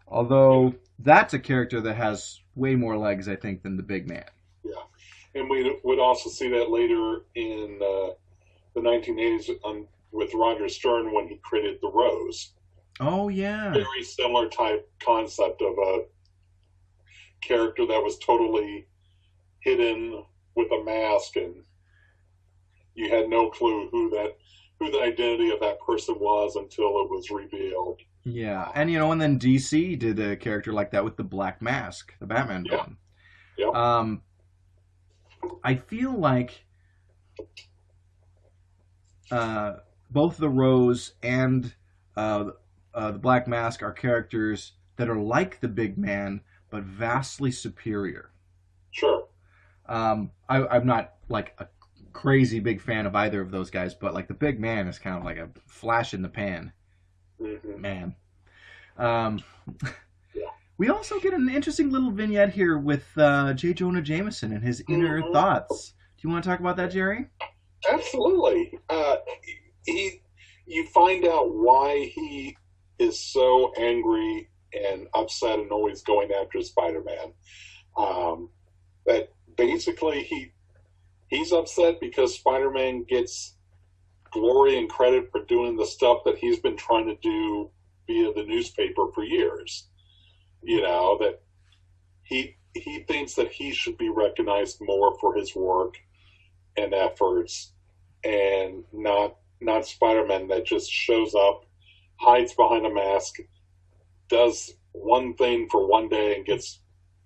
Although that's a character that has way more legs, I think, than the big man. yeah. And we would also see that later in the 1980s with Roger Stern when he created the Rose. Oh yeah, Very similar type concept of a character that was totally hidden with a mask, and you had no clue who the identity of that person was until it was revealed. yeah, and then DC did a character like that with the Black Mask, the Batman Yeah, villain. yeah, Um, I feel like uh, both the Rose and uh, the Black Mask are characters that are like the Big Man, but vastly superior. sure. I'm not like a crazy big fan of either of those guys, but like the Big Man is kind of like a flash in the pan, Hmm. man. Um, Yeah. we also get an interesting little vignette here with J. Jonah Jameson and his inner Hmm. thoughts. Do you want to talk about that, Jerry? Absolutely. He, you find out why he is so angry and upset and always going after Spider-Man. That basically he's upset because Spider-Man gets glory and credit for doing the stuff that he's been trying to do via the newspaper for years. That he thinks that he should be recognized more for his work and efforts, and not Spider-Man that just shows up, hides behind a mask, does one thing for one day, and gets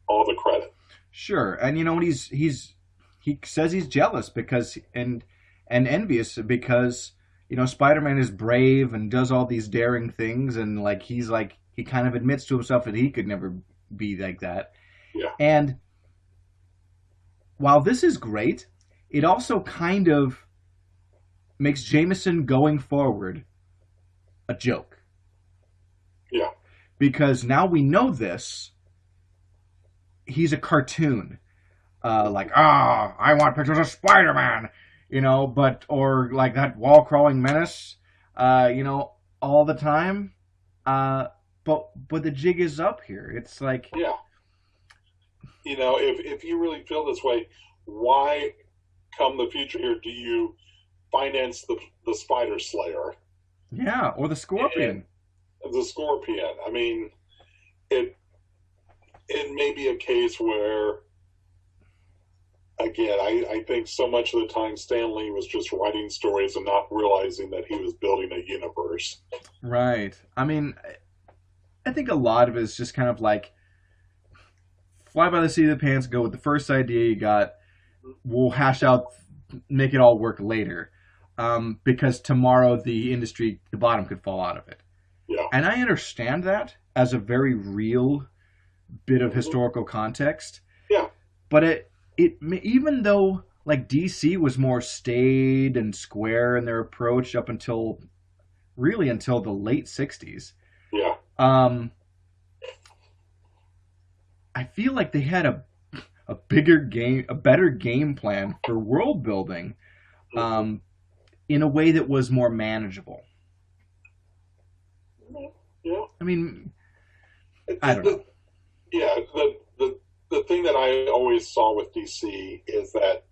all the credit. Sure, and you know what? He says he's jealous because and envious because Spider-Man is brave and does all these daring things, and he kind of admits to himself that he could never be like that. Yeah, And while this is great, it also kind of makes Jameson going forward a joke. Yeah, Because now we know this, he's a cartoon. Like, I want pictures of Spider-Man, but, or like that wall crawling menace, all the time. Uh, but the jig is up here. It's like, yeah. If you really feel this way, why come the future here do you finance the Spider Slayer yeah, or the and Scorpion. the Scorpion? I mean, it it may be a case where, again, I think so much of the time Stan Lee was just writing stories and not realizing that he was building a universe. Right. I mean, I think a lot of it is just kind of like fly by the seat of the pants, go with the first idea you got. We'll hash out, make it all work later. Because tomorrow the industry, the bottom could fall out of it. Yeah. And I understand that as a very real bit of Hmm. historical context. Yeah. But even though like DC was more staid and square in their approach up until really until the late 60s, Yeah. um, I feel like they had a bigger game, a better game plan for world building, Hmm. um, in a way that was more manageable. Yeah. I mean, I The, don't know. the, yeah. The thing that I always saw with DC is that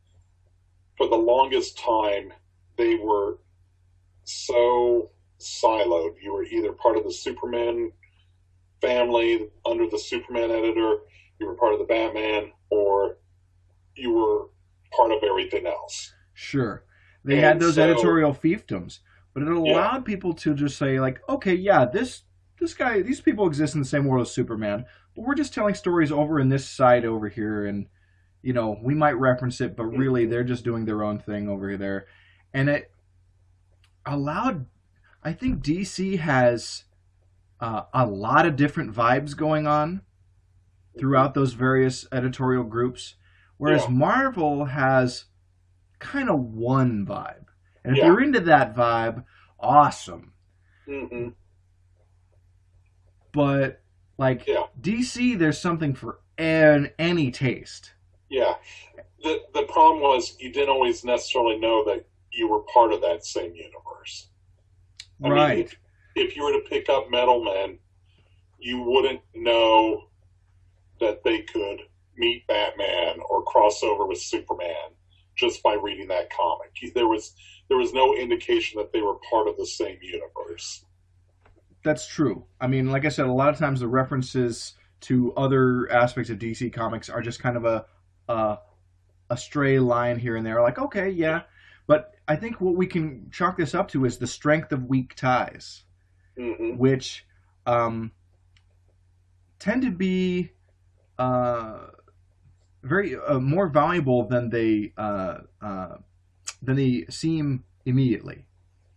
for the longest time they were so siloed. You were either part of the Superman family under the Superman editor, you were part of the Batman, or you were part of everything else. Sure, they had And those so, editorial fiefdoms, but it yeah, allowed people to just say like, okay, yeah, this guy, these people exist in the same world as Superman, but we're just telling stories over in this side over here, and we might reference it, but really mhm, they're just doing their own thing over there, and it allowed. I think DC has a lot of different vibes going on mhm, throughout those various editorial groups, whereas yeah, Marvel has kind of one vibe. And if yeah, you're into that vibe, awesome. hmm, But like yeah, DC, there's something for any taste. yeah. The problem was you didn't always necessarily know that you were part of that same universe. I mean, Right. if you were to pick up Metal Men, you wouldn't know that they could meet Batman or cross over with Superman just by reading that comic. There was no indication that they were part of the same universe. That's true. I mean, like I said, a lot of times the references to other aspects of DC comics are just kind of a, a stray line here and there. Like, okay, Yeah. yeah. But I think what we can chalk this up to is the strength of weak ties, Hmm. which um, tend to be uh, very more valuable than they seem immediately.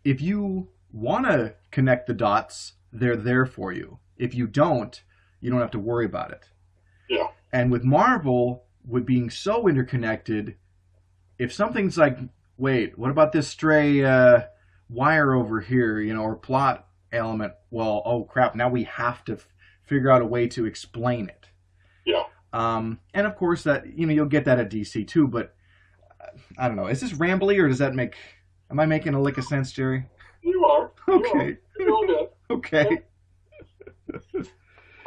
If you want to connect the dots, they're there for you. If you don't have to worry about it. Yeah. And with Marvel, with being so interconnected, if something's like, wait, what about this stray wire over here, or plot element? Well, oh crap, now we have to figure out a way to explain it. Yeah. And of course, that you'll get that at DC too. But I don't know. Is this rambly or does that make? Am I making a lick of sense, Jerry? You are. You are. Okay. You're doing good. Yeah. Okay.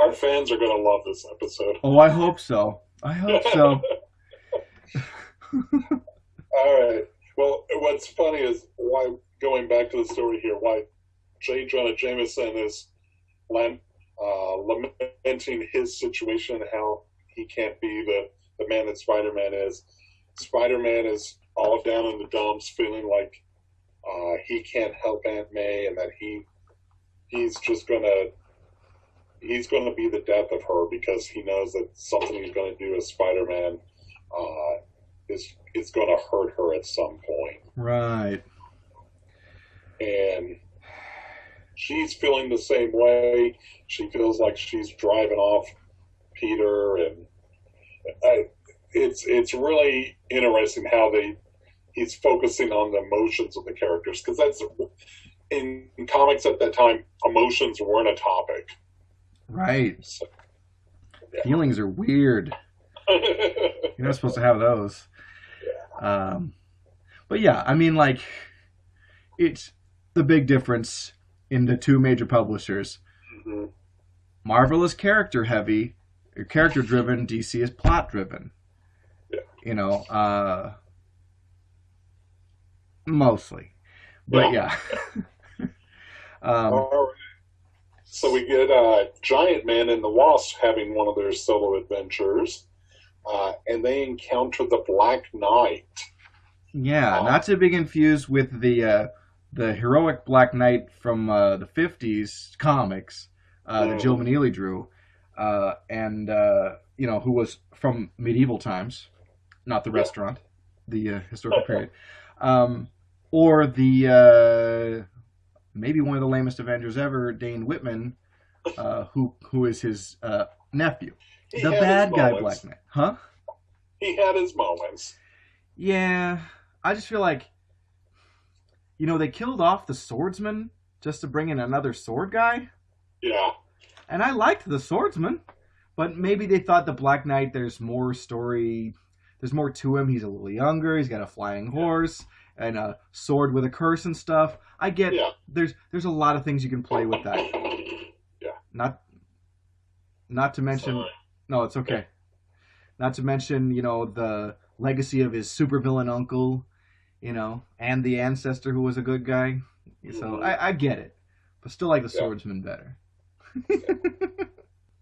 Our fans are going to love this episode. Oh, I hope so. I hope so. All right. Well, what's funny is why, going back to the story here, why J. Jonah Jameson is lamenting his situation and how he can't be the man that Spider Man is. Spider Man is all down in the dumps, feeling like he can't help Aunt May, and that he's just gonna be the death of her because he knows that something he's gonna do as Spider Man is gonna hurt her at some point, Right. and she's feeling the same way. She feels like she's driving off Peter, and I, it's really interesting how he's focusing on the emotions of the characters, because that's in comics at that time, emotions weren't a topic. Right. So, Feelings are weird. yeah. You're not supposed to have those. Um, but yeah, I mean, like, it's the big difference in the two major publishers. Hmm. Marvel is character heavy, or character driven. DC is plot driven. Yeah. You know, mostly. But Yeah. yeah. um, All right. So we get Giant Man and the Wasp having one of their solo adventures, and they encounter the Black Knight. yeah, Uh, not to be confused with the heroic Black Knight from the '50s comics that Joe mhm. Maneely drew, and you know, who was from medieval times, not the Yeah. restaurant, the historical period, um, or the maybe one of the lamest Avengers ever, Dane Whitman, who is his nephew, He the had his bad guy Black moments. Knight, huh? He had his moments. Yeah, I just feel like, you know, they killed off the swordsman just to bring in another sword guy, Yeah. and I liked the swordsman, but maybe they thought the Black Knight, there's more story, there's more to him. He's a little younger. He's got a flying Yeah. horse and a sword with a curse and stuff. I get Yeah. there's a lot of things you can play with that. Yeah. Not not to mention, Sorry. no, it's Yeah. okay. Not to mention, you know, the legacy of his supervillain uncle, you know, and the ancestor who was a good guy. So Hmm. I get it, but still like the Yeah. swordsman better.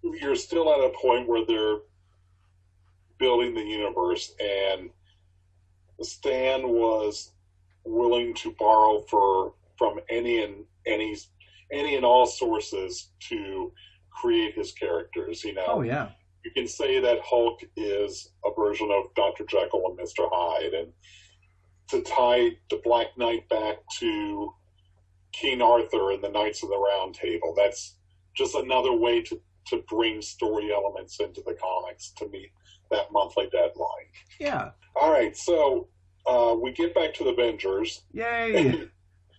You're still at a point where they're building the universe, and Stan was willing to borrow from any and all sources to create his characters. Oh yeah. You can say that Hulk is a version of Dr. Jekyll and Mr. Hyde, and to tie the Black Knight back to King Arthur and the Knights of the Round Table, that's just another way to bring story elements into the comics to meet that monthly deadline. Yeah. All right, so we get back to the Avengers. Yay.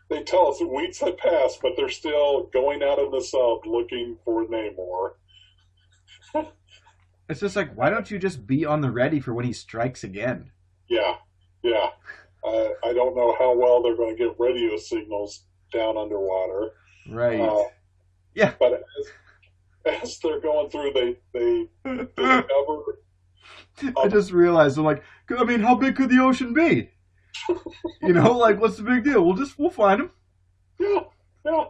They tell us weeks have passed, but they're still going out in the sub looking for Namor. It's just like, why don't you just be on the ready for when he strikes again? Yeah, yeah. I don't know how well they're going to get radio signals down underwater. Right. Uh, Yeah. but as they're going through, they discover. I just realized, I'm like, I mean, how big could the ocean be? You know, like, what's the big deal? We'll find him. Yeah, yeah.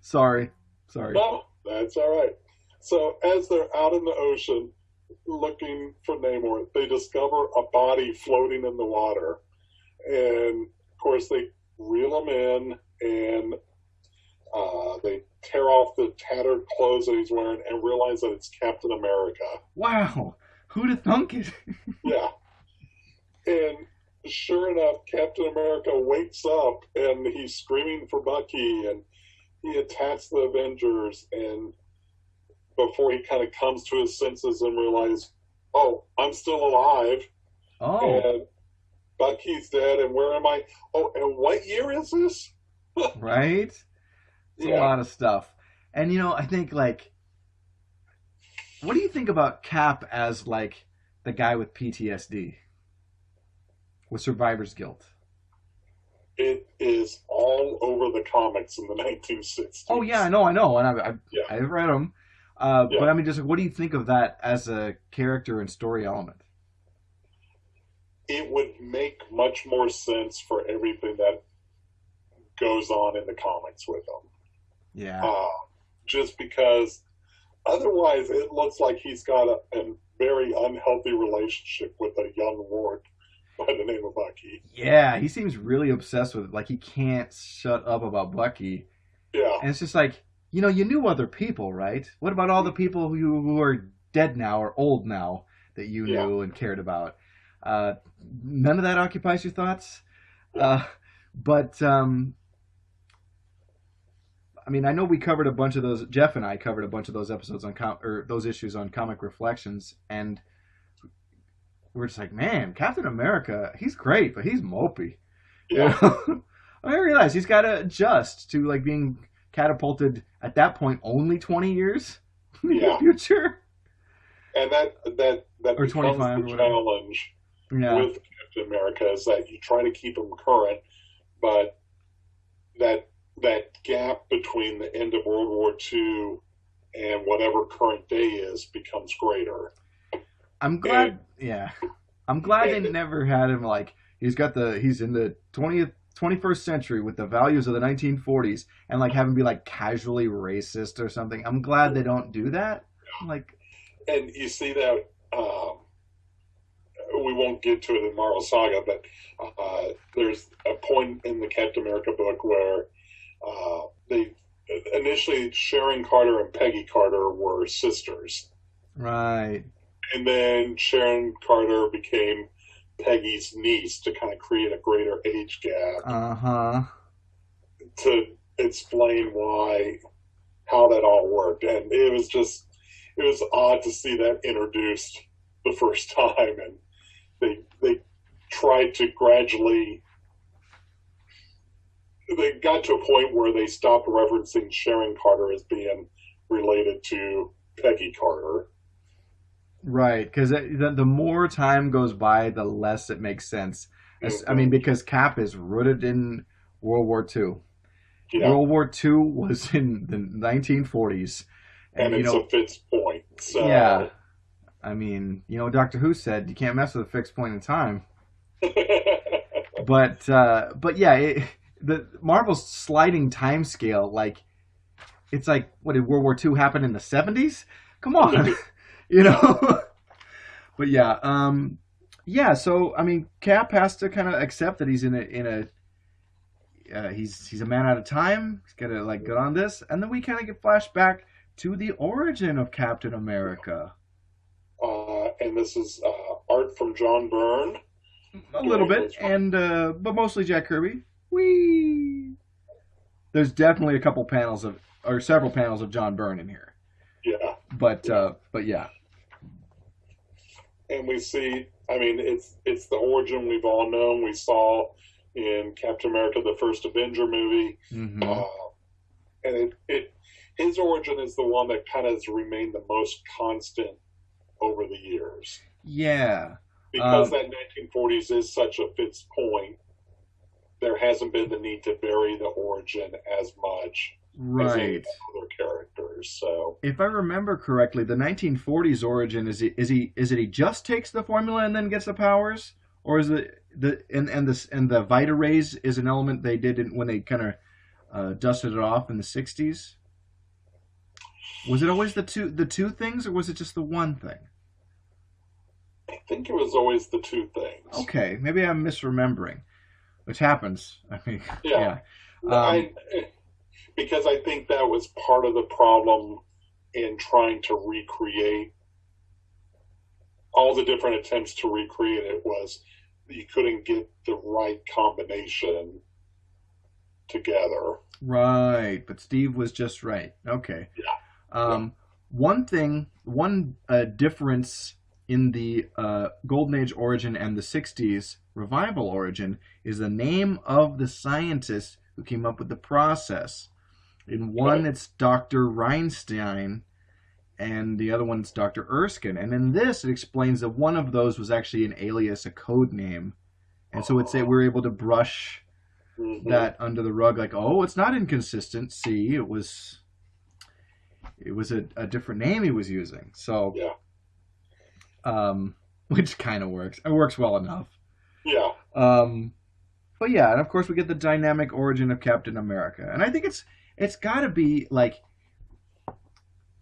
Sorry. No, that's all right. So as they're out in the ocean looking for Namor, they discover a body floating in the water, and of course they reel him in, and they tear off the tattered clothes that he's wearing and realize that it's Captain America. Wow. Who'd have thunk it? Yeah. And sure enough, Captain America wakes up and he's screaming for Bucky, and he attacks the Avengers, and before he kind of comes to his senses and realizes, oh, I'm still alive, Oh, and Bucky's dead, and where am I? Oh, and what year is this? right? It's a Yeah. lot of stuff. And, you know, I think, like, what do you think about Cap as, like, the guy with PTSD? With survivor's guilt? It is all over the comics in the 1960s. Oh, yeah, I know. And Yeah. I've read them. Yeah. But, I mean, just, like, what do you think of that as a character and story element? It would make much more sense for everything that goes on in the comics with him. Yeah. Just because otherwise it looks like he's got a very unhealthy relationship with a young ward by the name of Bucky. Yeah, he seems really obsessed with it. Like, he can't shut up about Bucky. Yeah. And it's just like, you know, you knew other people, right? What about all the people who are dead now or old now that you Yeah. knew and cared about? None of that occupies your thoughts? Yeah. But, I mean, I know we covered a bunch of those, Jeff and I covered a bunch of those episodes on, or those issues on Comic Reflections, and we're just like, man, Captain America, he's great, but he's mopey. You Yeah, know, I realize he's got to adjust to like being catapulted at that point only 20 years in the yeah, future and that or becomes 25 the or whatever. challenge Yeah, with Captain America is that you try to keep him current, but that gap between the end of World War II and whatever current day is becomes greater. I'm And glad. Yeah, I'm glad they and never had him like he's in the 20th 21st century with the values of the 1940s and like have him be like casually racist or something. I'm glad they don't do that. Like, and you see that we won't get to it in Marvel Saga, but there's a point in the Captain America book where they initially Sharon Carter and Peggy Carter were sisters, right. and then Sharon Carter became Peggy's niece to kind of create a greater age gap Uh-huh. to explain why how that all worked, and it was odd to see that introduced the first time, and they tried to gradually they got to a point where they stopped referencing Sharon Carter as being related to Peggy Carter. Right, because the more time goes by, the less it makes sense. I mean, Mm-hmm. because Cap is rooted in World War II. Yeah, World War II was in the 1940s, and and it's a Fitz point. yeah, So, I mean, Doctor Who said you can't mess with a fixed point in time. But yeah, the Marvel's sliding time scale, like it's like what did World War II happen in the 70s? Come on, you know. But yeah, yeah. So I mean, Cap has to kind of accept that he's he's a man out of time. He's got to like get on this, and then we kind of get flashed back to the origin of Captain America and this is art from John Byrne a little doing bit, his and but mostly Jack Kirby. Whee! There's definitely a couple panels of or several panels of John Byrne in here, yeah, yeah. but yeah. And we see, I mean, it's the origin we've all known. We saw in Captain America, the first Avenger movie, Mm-hmm. uh, and it his origin is the one that kind of has remained the most constant over the years Yeah. because that 1940s is such a Fitz point. There hasn't been the need to bury the origin as much as any of Right. the other characters. So If I remember correctly, the 1940s origin is it he just takes the formula and then gets the powers, or is it the Vita rays is an element they did when they kind of dusted it off in the 60s? Was it always the two things, or was it just the one thing? I think it was always the two things. Okay, maybe I'm misremembering, which happens. I mean, Yeah, yeah. Um, I because I think that was part of the problem in trying to recreate all the different attempts to recreate it was you couldn't get the right combination together. right, but Steve was just right. Okay. Yeah, yeah, One difference in the Golden Age origin and the 60s revival origin is the name of the scientist who came up with the process. In one, okay. it's Dr. Reinstein, and the other one's Dr. Erskine. And in this, it explains that one of those was actually an alias, a code name. And so we're able to brush Mm-hmm. that under the rug, like, oh, it's not inconsistent. See, it was a different name he was using. So, Yeah, which kind of works. It works well enough. yeah, Um, but yeah, and of course we get the dynamic origin of Captain America, and I think it's got to be like,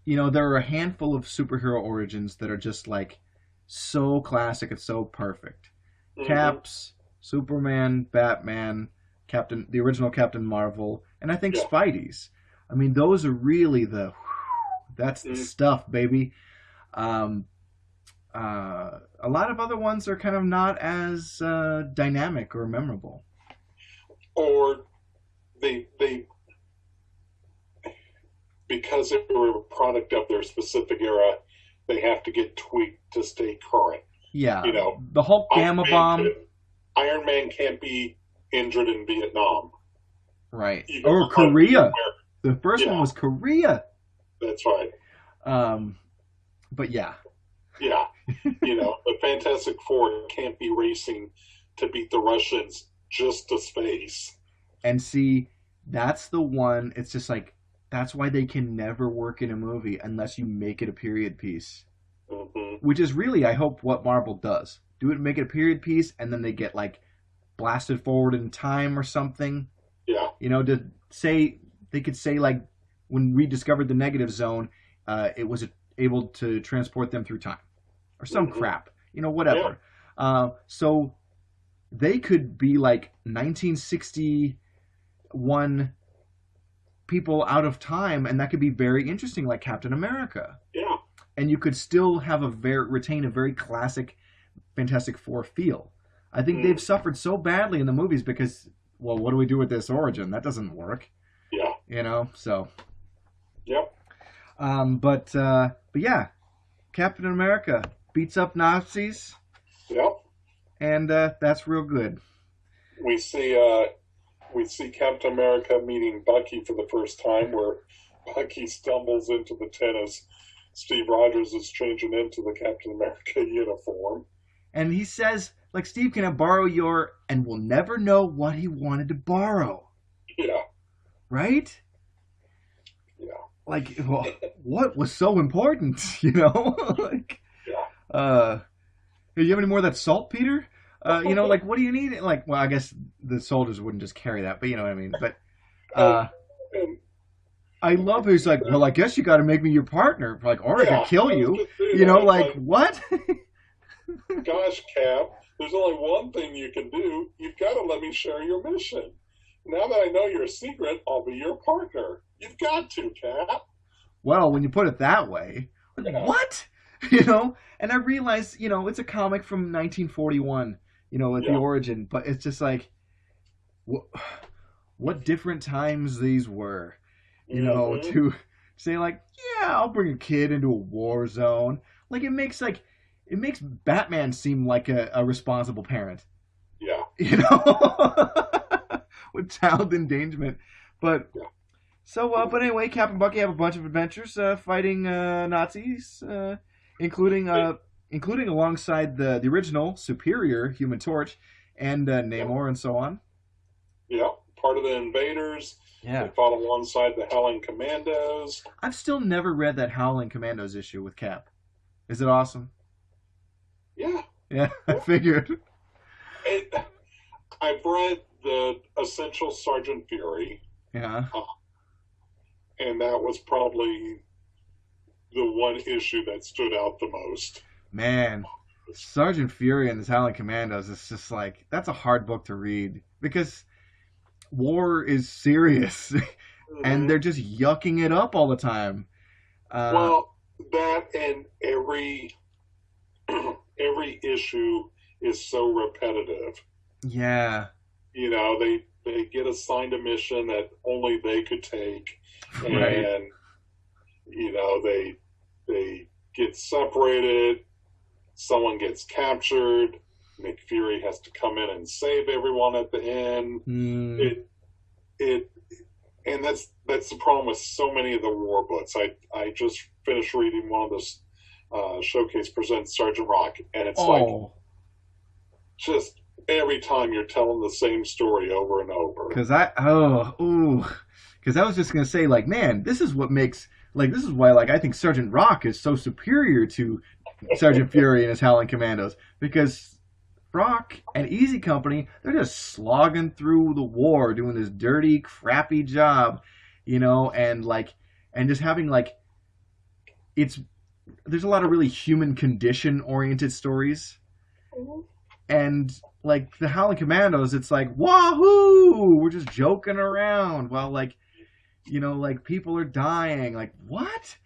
there are a handful of superhero origins that are just like so classic, it's so perfect. mm-hmm. Caps, Superman, Batman, the original Captain Marvel, and I think Yeah, Spidey's. I mean, those are really that's the mm. stuff, baby. Um, a lot of other ones are kind of not as dynamic or memorable. Or they because they were a product of their specific era, they have to get tweaked to stay current. Yeah, You know, the Hulk Iron gamma Man bomb, can Iron Man can't be injured in Vietnam. right? You Or gotta let him be Korea. aware. The first one Yeah, was Korea. that's right. Um, but yeah, Yeah, the Fantastic Four can't be racing to beat the Russians just to space. and see, that's the one. It's just like that's why they can never work in a movie unless you make it a period piece. Hmm. Which is really, I hope, what Marvel does. Do it, make it a period piece, and then they get like blasted forward in time or something. Yeah. To say they could say like when we discovered the negative zone, it was able to transport them through time or some Hmm. crap. Yeah. Whatever. So they could be like 1961 people out of time, and that could be very interesting, like Captain America. Yeah. And you could still have retain a very classic Fantastic Four feel. I think they've Mm. suffered so badly in the movies because, well, what do we do with this origin? That doesn't work, Yeah. So, Yep. but yeah, Captain America beats up Nazis, Yep. and that's real good. We see Captain America meeting Bucky for the first time, where Bucky stumbles into the tent as Steve Rogers is changing into the Captain America uniform. And he says, like, Steve, can I borrow your? And we'll never know what he wanted to borrow, Yeah. right? Yeah. Like, well, what was so important, like, Yeah. hey, you have any more of that salt, Peter? Like, what do you need? Like, well, I guess the soldiers wouldn't just carry that, but you know what I mean. But And, and I love he's like, well, I guess you got to make me your partner, like, or I yeah, could kill I was you. just saying that. It's Like like, what? gosh, Cap, there's only one thing you can do. You've got to let me share your mission. Now that I know your secret, I'll be your partner. You've got to, Cap. Well, when you put it that way, Yeah. what? And I realize, it's a comic from 1941, at the Yeah. origin, but it's just like, what different times these were, Hmm. to say like, yeah, I'll bring a kid into a war zone. Like it makes Batman seem like a responsible parent, Yeah. you know, with child endangerment. But Yeah. but anyway, Cap and Bucky have a bunch of adventures fighting Nazis, including alongside the original superior Human Torch and Yeah. Namor and so on. Yeah. Part of the invaders. They Yeah, fought alongside the Howling Commandos. I've still never read that Howling Commandos issue with Cap. Is it awesome? Yeah. Yeah, I Yeah. figured. It, I've read the Essential Sergeant Fury, Yeah, uh, and that was probably the one issue that stood out the most. man, Sergeant Fury and the Howling Commandos is just like that's a hard book to read because war is serious, and Hmm. they're just yucking it up all the time. Uh, Well, that and every issue is so repetitive. yeah, They get assigned a mission that only they could take, right. and they get separated. Someone gets captured. Nick Fury has to come in and save everyone at the end. Mm, It it and that's the problem with so many of the war books. I just finished reading one of those Showcase Presents Sergeant Rock, and it's like oh, just every time you're telling the same story over and over. because I was just gonna say like, man, this is what makes like this is why like I think Sergeant Rock is so superior to Sergeant Fury and his Howling Commandos because Rock and Easy Company, they're just slogging through the war, doing this dirty, crappy job, and just having like it's there's a lot of really human condition oriented stories, and like the Howling Commandos, it's like wahoo, we're just joking around while like like people are dying, like what,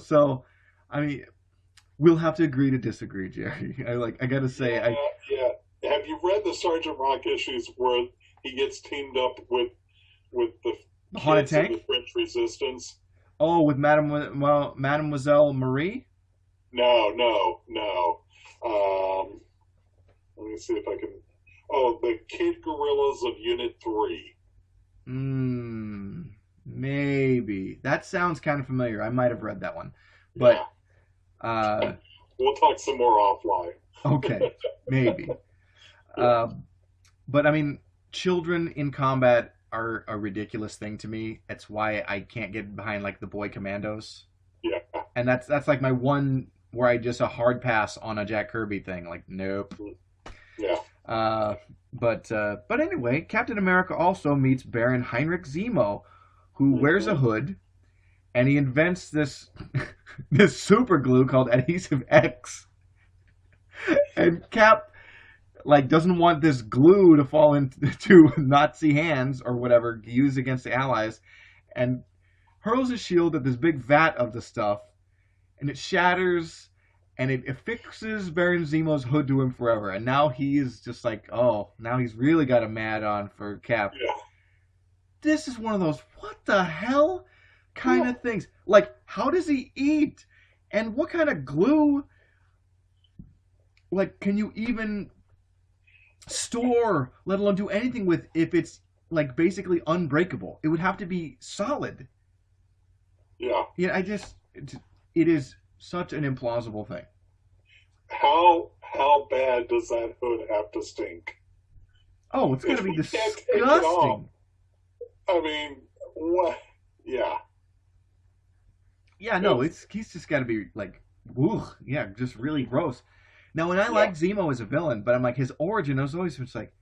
So, I mean, we'll have to agree to disagree, Jerry. I gotta say, Yeah, yeah. Have you read the Sergeant Rock issues where he gets teamed up with the the Haunted kids of the Tank. French Resistance? Oh, with Mademoiselle Marie. No, no, no. Um, let me see if I can. Oh, the Kid Gorillas of Unit 3. Mm, maybe. That sounds kind of familiar. I might have read that one. Yeah. But, uh, We'll talk some more offline. okay, maybe. Yeah. Uh, but I mean, children in combat are a ridiculous thing to me. It's why I can't get behind like the boy commandos. Yeah. And that's like my one where I just a hard pass on a Jack Kirby thing. Like, nope. Yeah. Uh, but anyway, Captain America also meets Baron Heinrich Zemo, who wears a Mm-hmm. hood, and he invents this this super glue called Adhesive X. And Cap like doesn't want this glue to fall into Nazi hands or whatever used against the Allies, and hurls his shield at this big vat of the stuff, and it shatters, and it affixes Baron Zemo's hood to him forever. And now he is just like, oh, now he's really got a mad on for Cap. Yeah. This is one of those what the hell kind Yeah. of things. Like, how does he eat? And what kind of glue? Like, can you even store, let alone do anything with if it's like basically unbreakable? It would have to be solid. Yeah. Yeah, it is such an implausible thing. How bad does that hood have to stink? Oh, it's gonna If be he can't take it off, disgusting. I mean, what? Yeah. Yeah, no, It's, it's he's just got to be like, ugh, yeah, just really gross. Now, when I yeah. like Zemo as a villain, but I'm like his origin, I was always just like,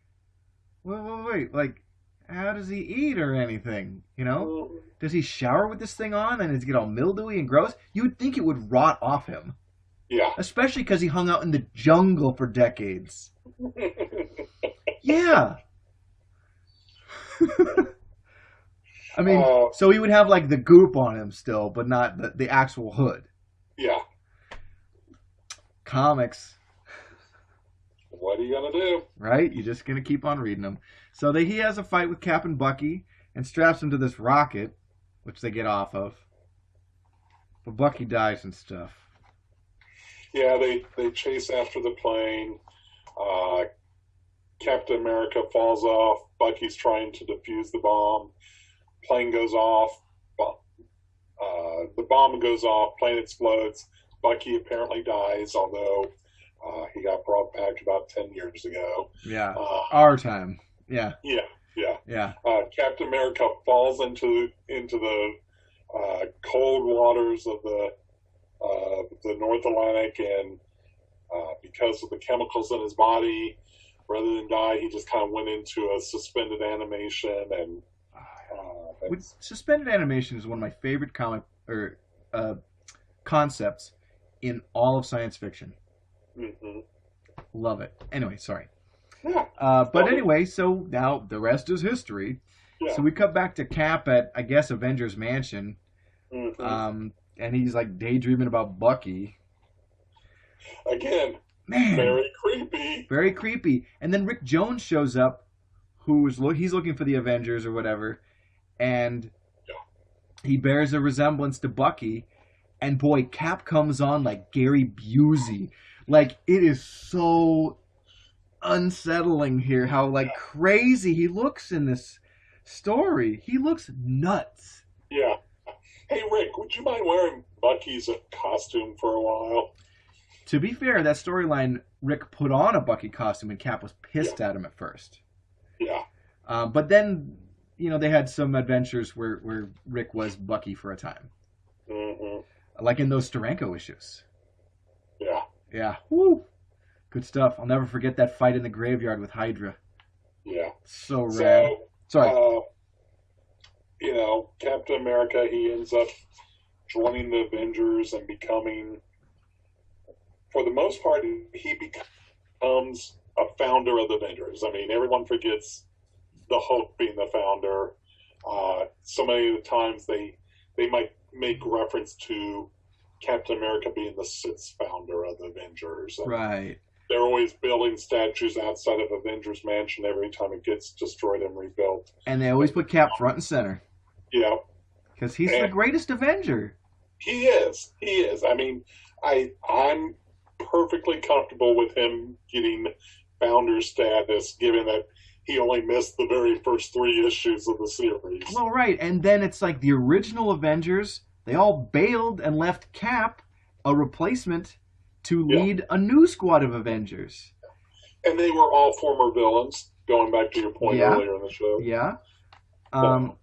wait, like, how does he eat or anything? You know, Mm, does he shower with this thing on and does it get all mildewy and gross? You would think it would rot off him, yeah. especially because he hung out in the jungle for decades. Yeah. I mean, uh, so he would have like the goop on him still, but not the actual hood. yeah. Comics, What are you gonna do? right? You're just gonna keep on reading them. So he has a fight with Cap and Bucky and straps him to this rocket, which they get off of. But Bucky dies and stuff. Yeah, they chase after the plane. Uh, Captain America falls off. Bucky's trying to defuse the bomb. Plane goes off. The bomb goes off. Plane explodes. Bucky apparently dies, although he got brought back about 10 years ago. Yeah, Uh, our time. Yeah, yeah, yeah. yeah, Captain America falls into the cold waters of the North Atlantic, and because of the chemicals in his body, rather than die, he just kind of went into a suspended animation, and with suspended animation is one of my favorite comic or concepts in all of science fiction. mm-hmm. Love it. Anyway, sorry. Yeah, But anyway, so now the rest is history. yeah, So we cut back to Cap at, I guess, Avengers Mansion. mm-hmm. And he's like daydreaming about Bucky. Again, Man, very creepy. very creepy. And then Rick Jones shows up, he's looking for the Avengers or whatever, and Yeah, he bears a resemblance to Bucky. And boy, Cap comes on like Gary Busey. Like, it is so unsettling here how like crazy he looks in this story. He looks nuts. yeah. Hey Rick, would you mind wearing Bucky's costume for a while? To be fair, that storyline, Rick put on a Bucky costume and Cap was pissed Yeah, at him at first. yeah, But then, they had some adventures where Rick was Bucky for a time. mm-hmm. Like in those Steranko issues. Yeah, Yeah. Woo! Good stuff. I'll never forget that fight in the graveyard with Hydra. yeah. So rad. So, Sorry. Captain America, he ends up joining the Avengers and becoming, for the most part, he becomes a founder of the Avengers. I mean, everyone forgets the Hulk being the founder. So many of the times they might make reference to Captain America being the sixth founder of the Avengers. And Right. they're always building statues outside of Avengers Mansion every time it gets destroyed and rebuilt. And they always put Cap front and center. Yeah, Because he's the and greatest Avenger. he is. He is. I mean, I'm perfectly comfortable with him getting founder status, given that he only missed the very first 3 issues of the series. Well, right, and then it's like the original Avengers, they all bailed and left Cap, a replacement, to Yeah. lead a new squad of Avengers. And they were all former villains, going back to your point Yeah, earlier in the show. yeah. So,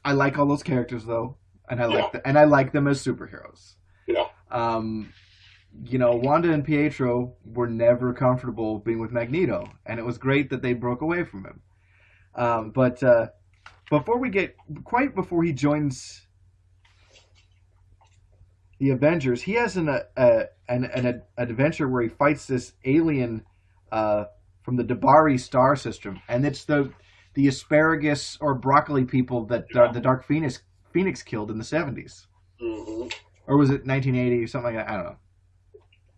I like all those characters though, and yeah, I like them as superheroes. yeah. Um, Wanda and Pietro were never comfortable being with Magneto, and it was great that they broke away from him. But before we get before he joins the Avengers, he has an adventure where he fights this alien from the Dabari star system, and it's the asparagus or broccoli people that the Dark Phoenix killed in the 70s, Mm-hmm. or was it 1980 or something like that? I don't know.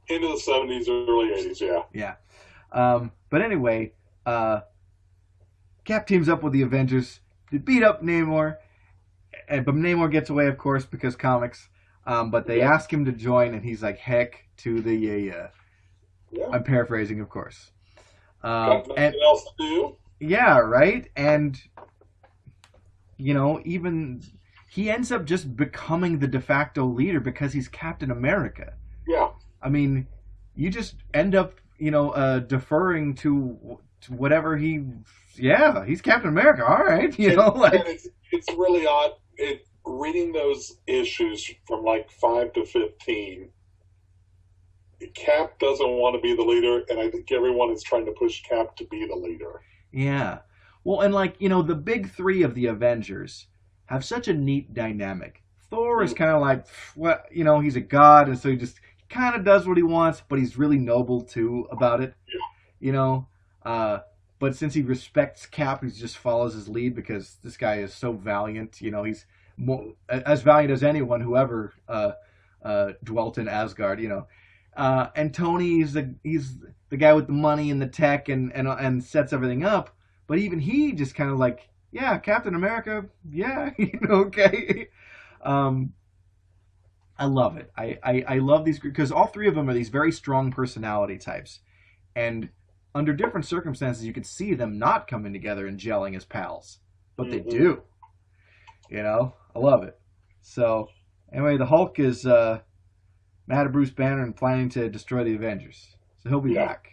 Into the 70s, early 80s, yeah. Yeah. But anyway, Cap teams up with the Avengers to beat up Namor, but Namor gets away, of course, because comics. But they ask him to join, and he's like, "Heck to the yeah." Yeah. I'm paraphrasing, of course. Got nothing else to do. Yeah, right. And even he ends up just becoming the de facto leader because he's Captain America. Yeah. I mean, you just end up, deferring to whatever he's Captain America. All right, And it's really odd. Reading those issues from like 5 to 15, Cap doesn't want to be the leader, and I think everyone is trying to push Cap to be the leader. Yeah. Well, and the big three of the Avengers have such a neat dynamic. Thor is kind of like, he's a god, and so he kind of does what he wants, but he's really noble too about it. But since he respects Cap, he just follows his lead because this guy is so valiant. He's as valiant as anyone who ever dwelt in Asgard. And Tony is the guy with the money and the tech and sets everything up. But even he just kind of like, yeah, Captain America, yeah, okay. I love it. I love these because all three of them are these very strong personality types, and under different circumstances, you could see them not coming together and gelling as pals, but they do. I love it. So anyway, the Hulk is mad at Bruce Banner and planning to destroy the Avengers, so he'll be back.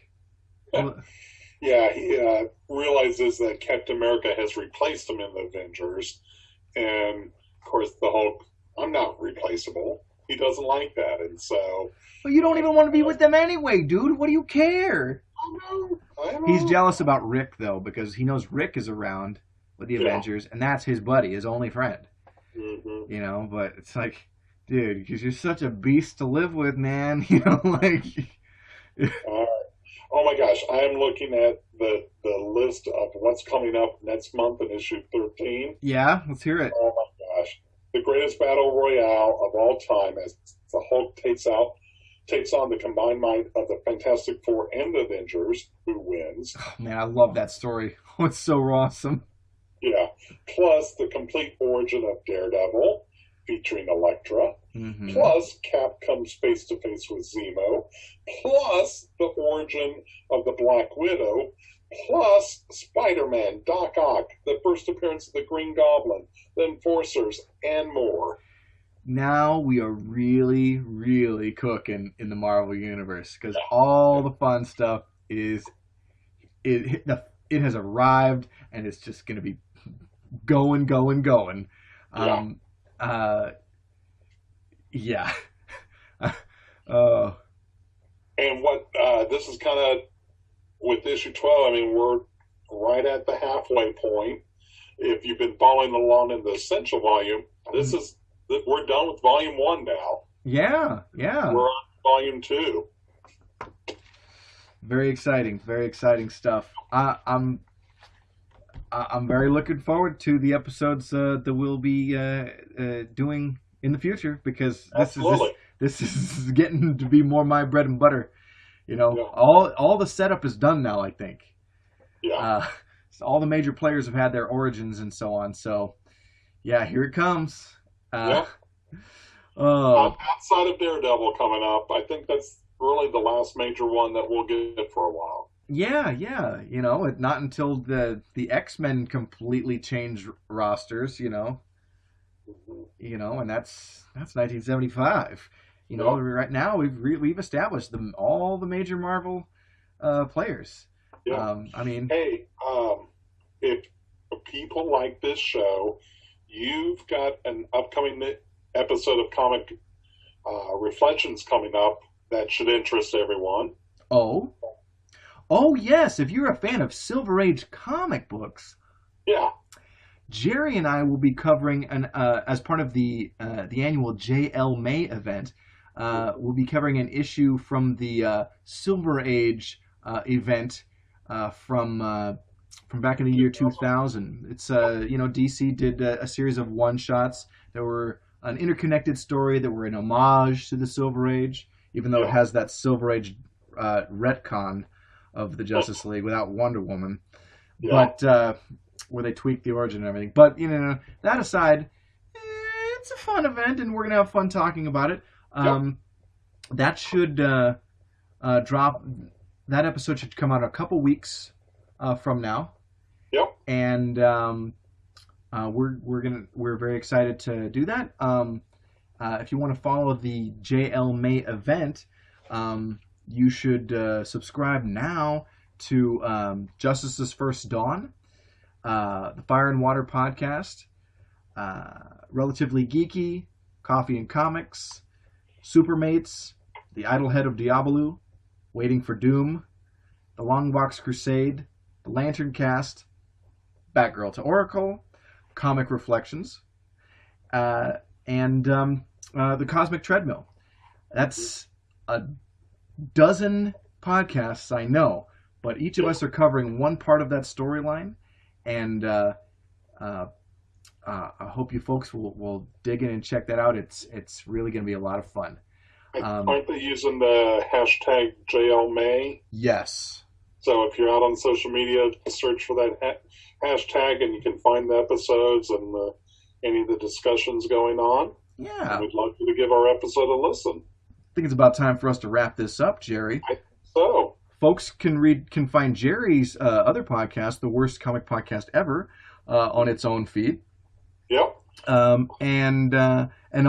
Yeah, he realizes that Captain America has replaced him in the Avengers, and of course the Hulk, I'm not replaceable. He doesn't like that, and so. Well, you don't even want to be with them anyway, dude. What do you care? I know. He's jealous about Rick though because he knows Rick is around with the Avengers, and that's his buddy, his only friend. Mm-hmm. But it's like, dude, because you're such a beast to live with, man. Like. Oh my gosh, I am looking at the list of what's coming up next month in issue 13. Yeah, let's hear it. Oh my gosh. The greatest battle royale of all time as the Hulk takes on the combined might of the Fantastic Four and the Avengers, who wins. Oh, man, I love that story. Oh, it's so awesome. Yeah. Plus the complete origin of Daredevil, featuring Elektra. Mm-hmm. Plus, Cap comes face to face with Zemo. Plus, the origin of the Black Widow. Plus, Spider-Man, Doc Ock, the first appearance of the Green Goblin, the Enforcers, and more. Now we are really, really cooking in the Marvel Universe because all the fun stuff it has arrived and it's just going to be going. Yeah. And what this is kind of with issue 12. I mean, we're right at the halfway point. If you've been following along in the Essential volume, we're done with volume 1 now. Yeah. We're on volume 2. Very exciting stuff. I'm very looking forward to the episodes that we'll be doing in the future because this is getting to be more my bread and butter. All the setup is done now, I think. Yeah. So all the major players have had their origins and so on. So, yeah, here it comes. Outside of Daredevil coming up, I think that's really the last major one that we'll get for a while. Yeah, yeah. Not until the X-Men completely changed rosters. And that's 1975. Yep. Right now we've established all the major Marvel players. Yeah. I mean, Hey, if people like this show, you've got an upcoming episode of Comic Reflections coming up that should interest everyone. oh, oh yes, if you're a fan of Silver Age comic books, Yeah. Jerry and I will be covering as part of the annual JL May event. We'll be covering an issue from the Silver Age event from back in the year 2000. It's DC did a series of one shots that were an interconnected story that were an homage to the Silver Age, even though it has that Silver Age retcon of the Justice League without Wonder Woman. Yeah. But where they tweaked the origin and everything. But that aside, it's a fun event, and we're gonna have fun talking about it. That should drop. That episode should come out a couple weeks from now. Yep. And we're very excited to do that. If you want to follow the JL May event, you should subscribe now to Justice's First Dawn, the Fire and Water podcast, Relatively Geeky, Coffee and Comics, Supermates, The Idle Head of Diabolou, Waiting for Doom, The Long Box Crusade, The Lantern Cast, Batgirl to Oracle, Comic Reflections, and The Cosmic Treadmill. That's a dozen podcasts, I know, but each of us are covering one part of that storyline, and I hope you folks will dig in and check that out. It's really going to be a lot of fun. Aren't they using the hashtag JLMay? Yes. So if you're out on social media, search for that hashtag, and you can find the episodes and any of the discussions going on. Yeah. And we'd love you to give our episode a listen. I think it's about time for us to wrap this up, Jerry. So, folks can find Jerry's other podcast, The Worst Comic Podcast Ever, on its own feed. Yep. And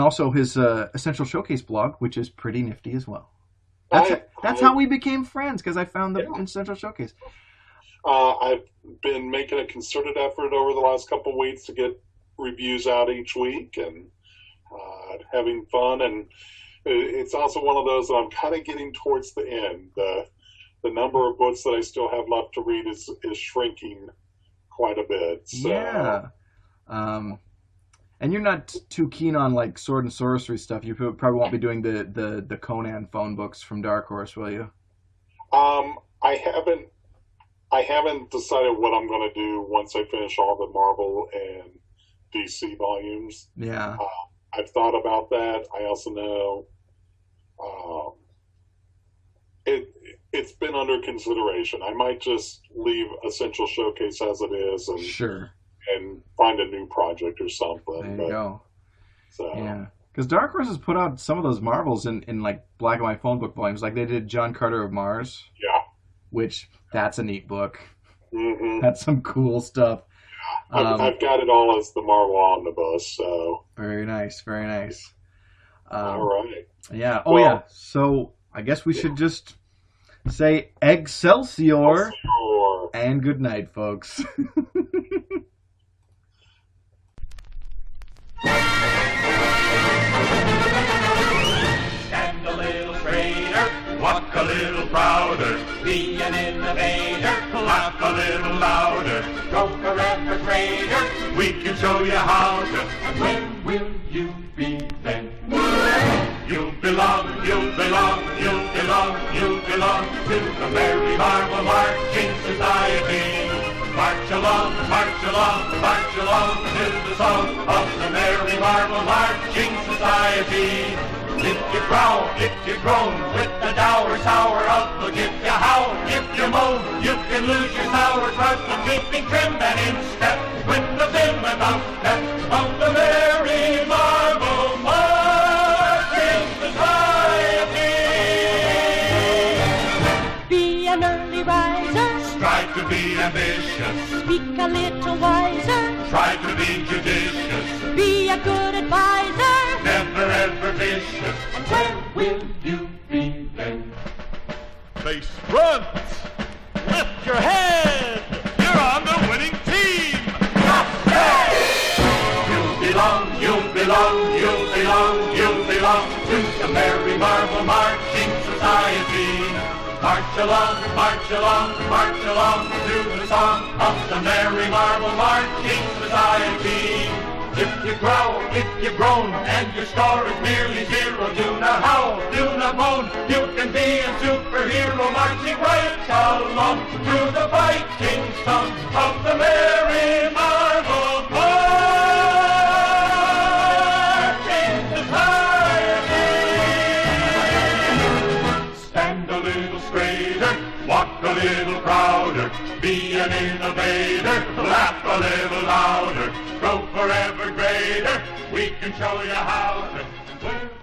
also his Essential Showcase blog, which is pretty nifty as well. That's how we became friends, because I found the Essential Showcase. I've been making a concerted effort over the last couple of weeks to get reviews out each week and having fun. And it's also one of those that I'm kind of getting towards the end. The number of books that I still have left to read is shrinking quite a bit. So. Yeah. And you're not too keen on like sword and sorcery stuff. You probably won't be doing the Conan phone books from Dark Horse, will you? I haven't decided what I'm going to do once I finish all the Marvel and DC volumes. Yeah. I've thought about that. I also know it's been under consideration. I might just leave Essential Showcase as it is and sure. And find a new project or something. There you go. So. Yeah. Because Dark Horse has put out some of those Marvels in like black and white phone book volumes. Like they did John Carter of Mars. Yeah. Which, that's a neat book. Mm-hmm. That's some cool stuff. I've got it all as the Marvel Omnibus, so. Very nice, very nice. All right. Yeah. Oh, yeah. So, I guess we should just say Excelsior. And good night, folks. Stand a little straighter, walk a little prouder, be an innovator, laugh a little louder, go forever greater, we can show you how to, and when will you be then? You belong, you belong, you belong, you belong to the Merry Marvel Marching Society. March along, march along, march along to the song of the Merry Marvel Marching Society. If you growl, if you groan, with the dour, sour outlook, if you howl, if you moan, you can lose your sour trust in keeping trim and in step with the vim and outstep of the Merry Marvel Marching Society. ambitious. Speak a little wiser. Try to be judicious. Be a good advisor. Never ever vicious. And where will you be then? Base front. Lift your head. You're on the winning team. You belong to the Merry Marvel Marching Society. March along to the song of the Merry Marvel Marching Society. If you growl, if you groan, and your score is merely zero, do not howl, do not moan. You can be a superhero marching right along to the fighting song of the Merry Marvel Marching Society. Stand a little straighter, walk a little prouder, be an innovator, laugh a little louder, grow forever greater. We can show you how to.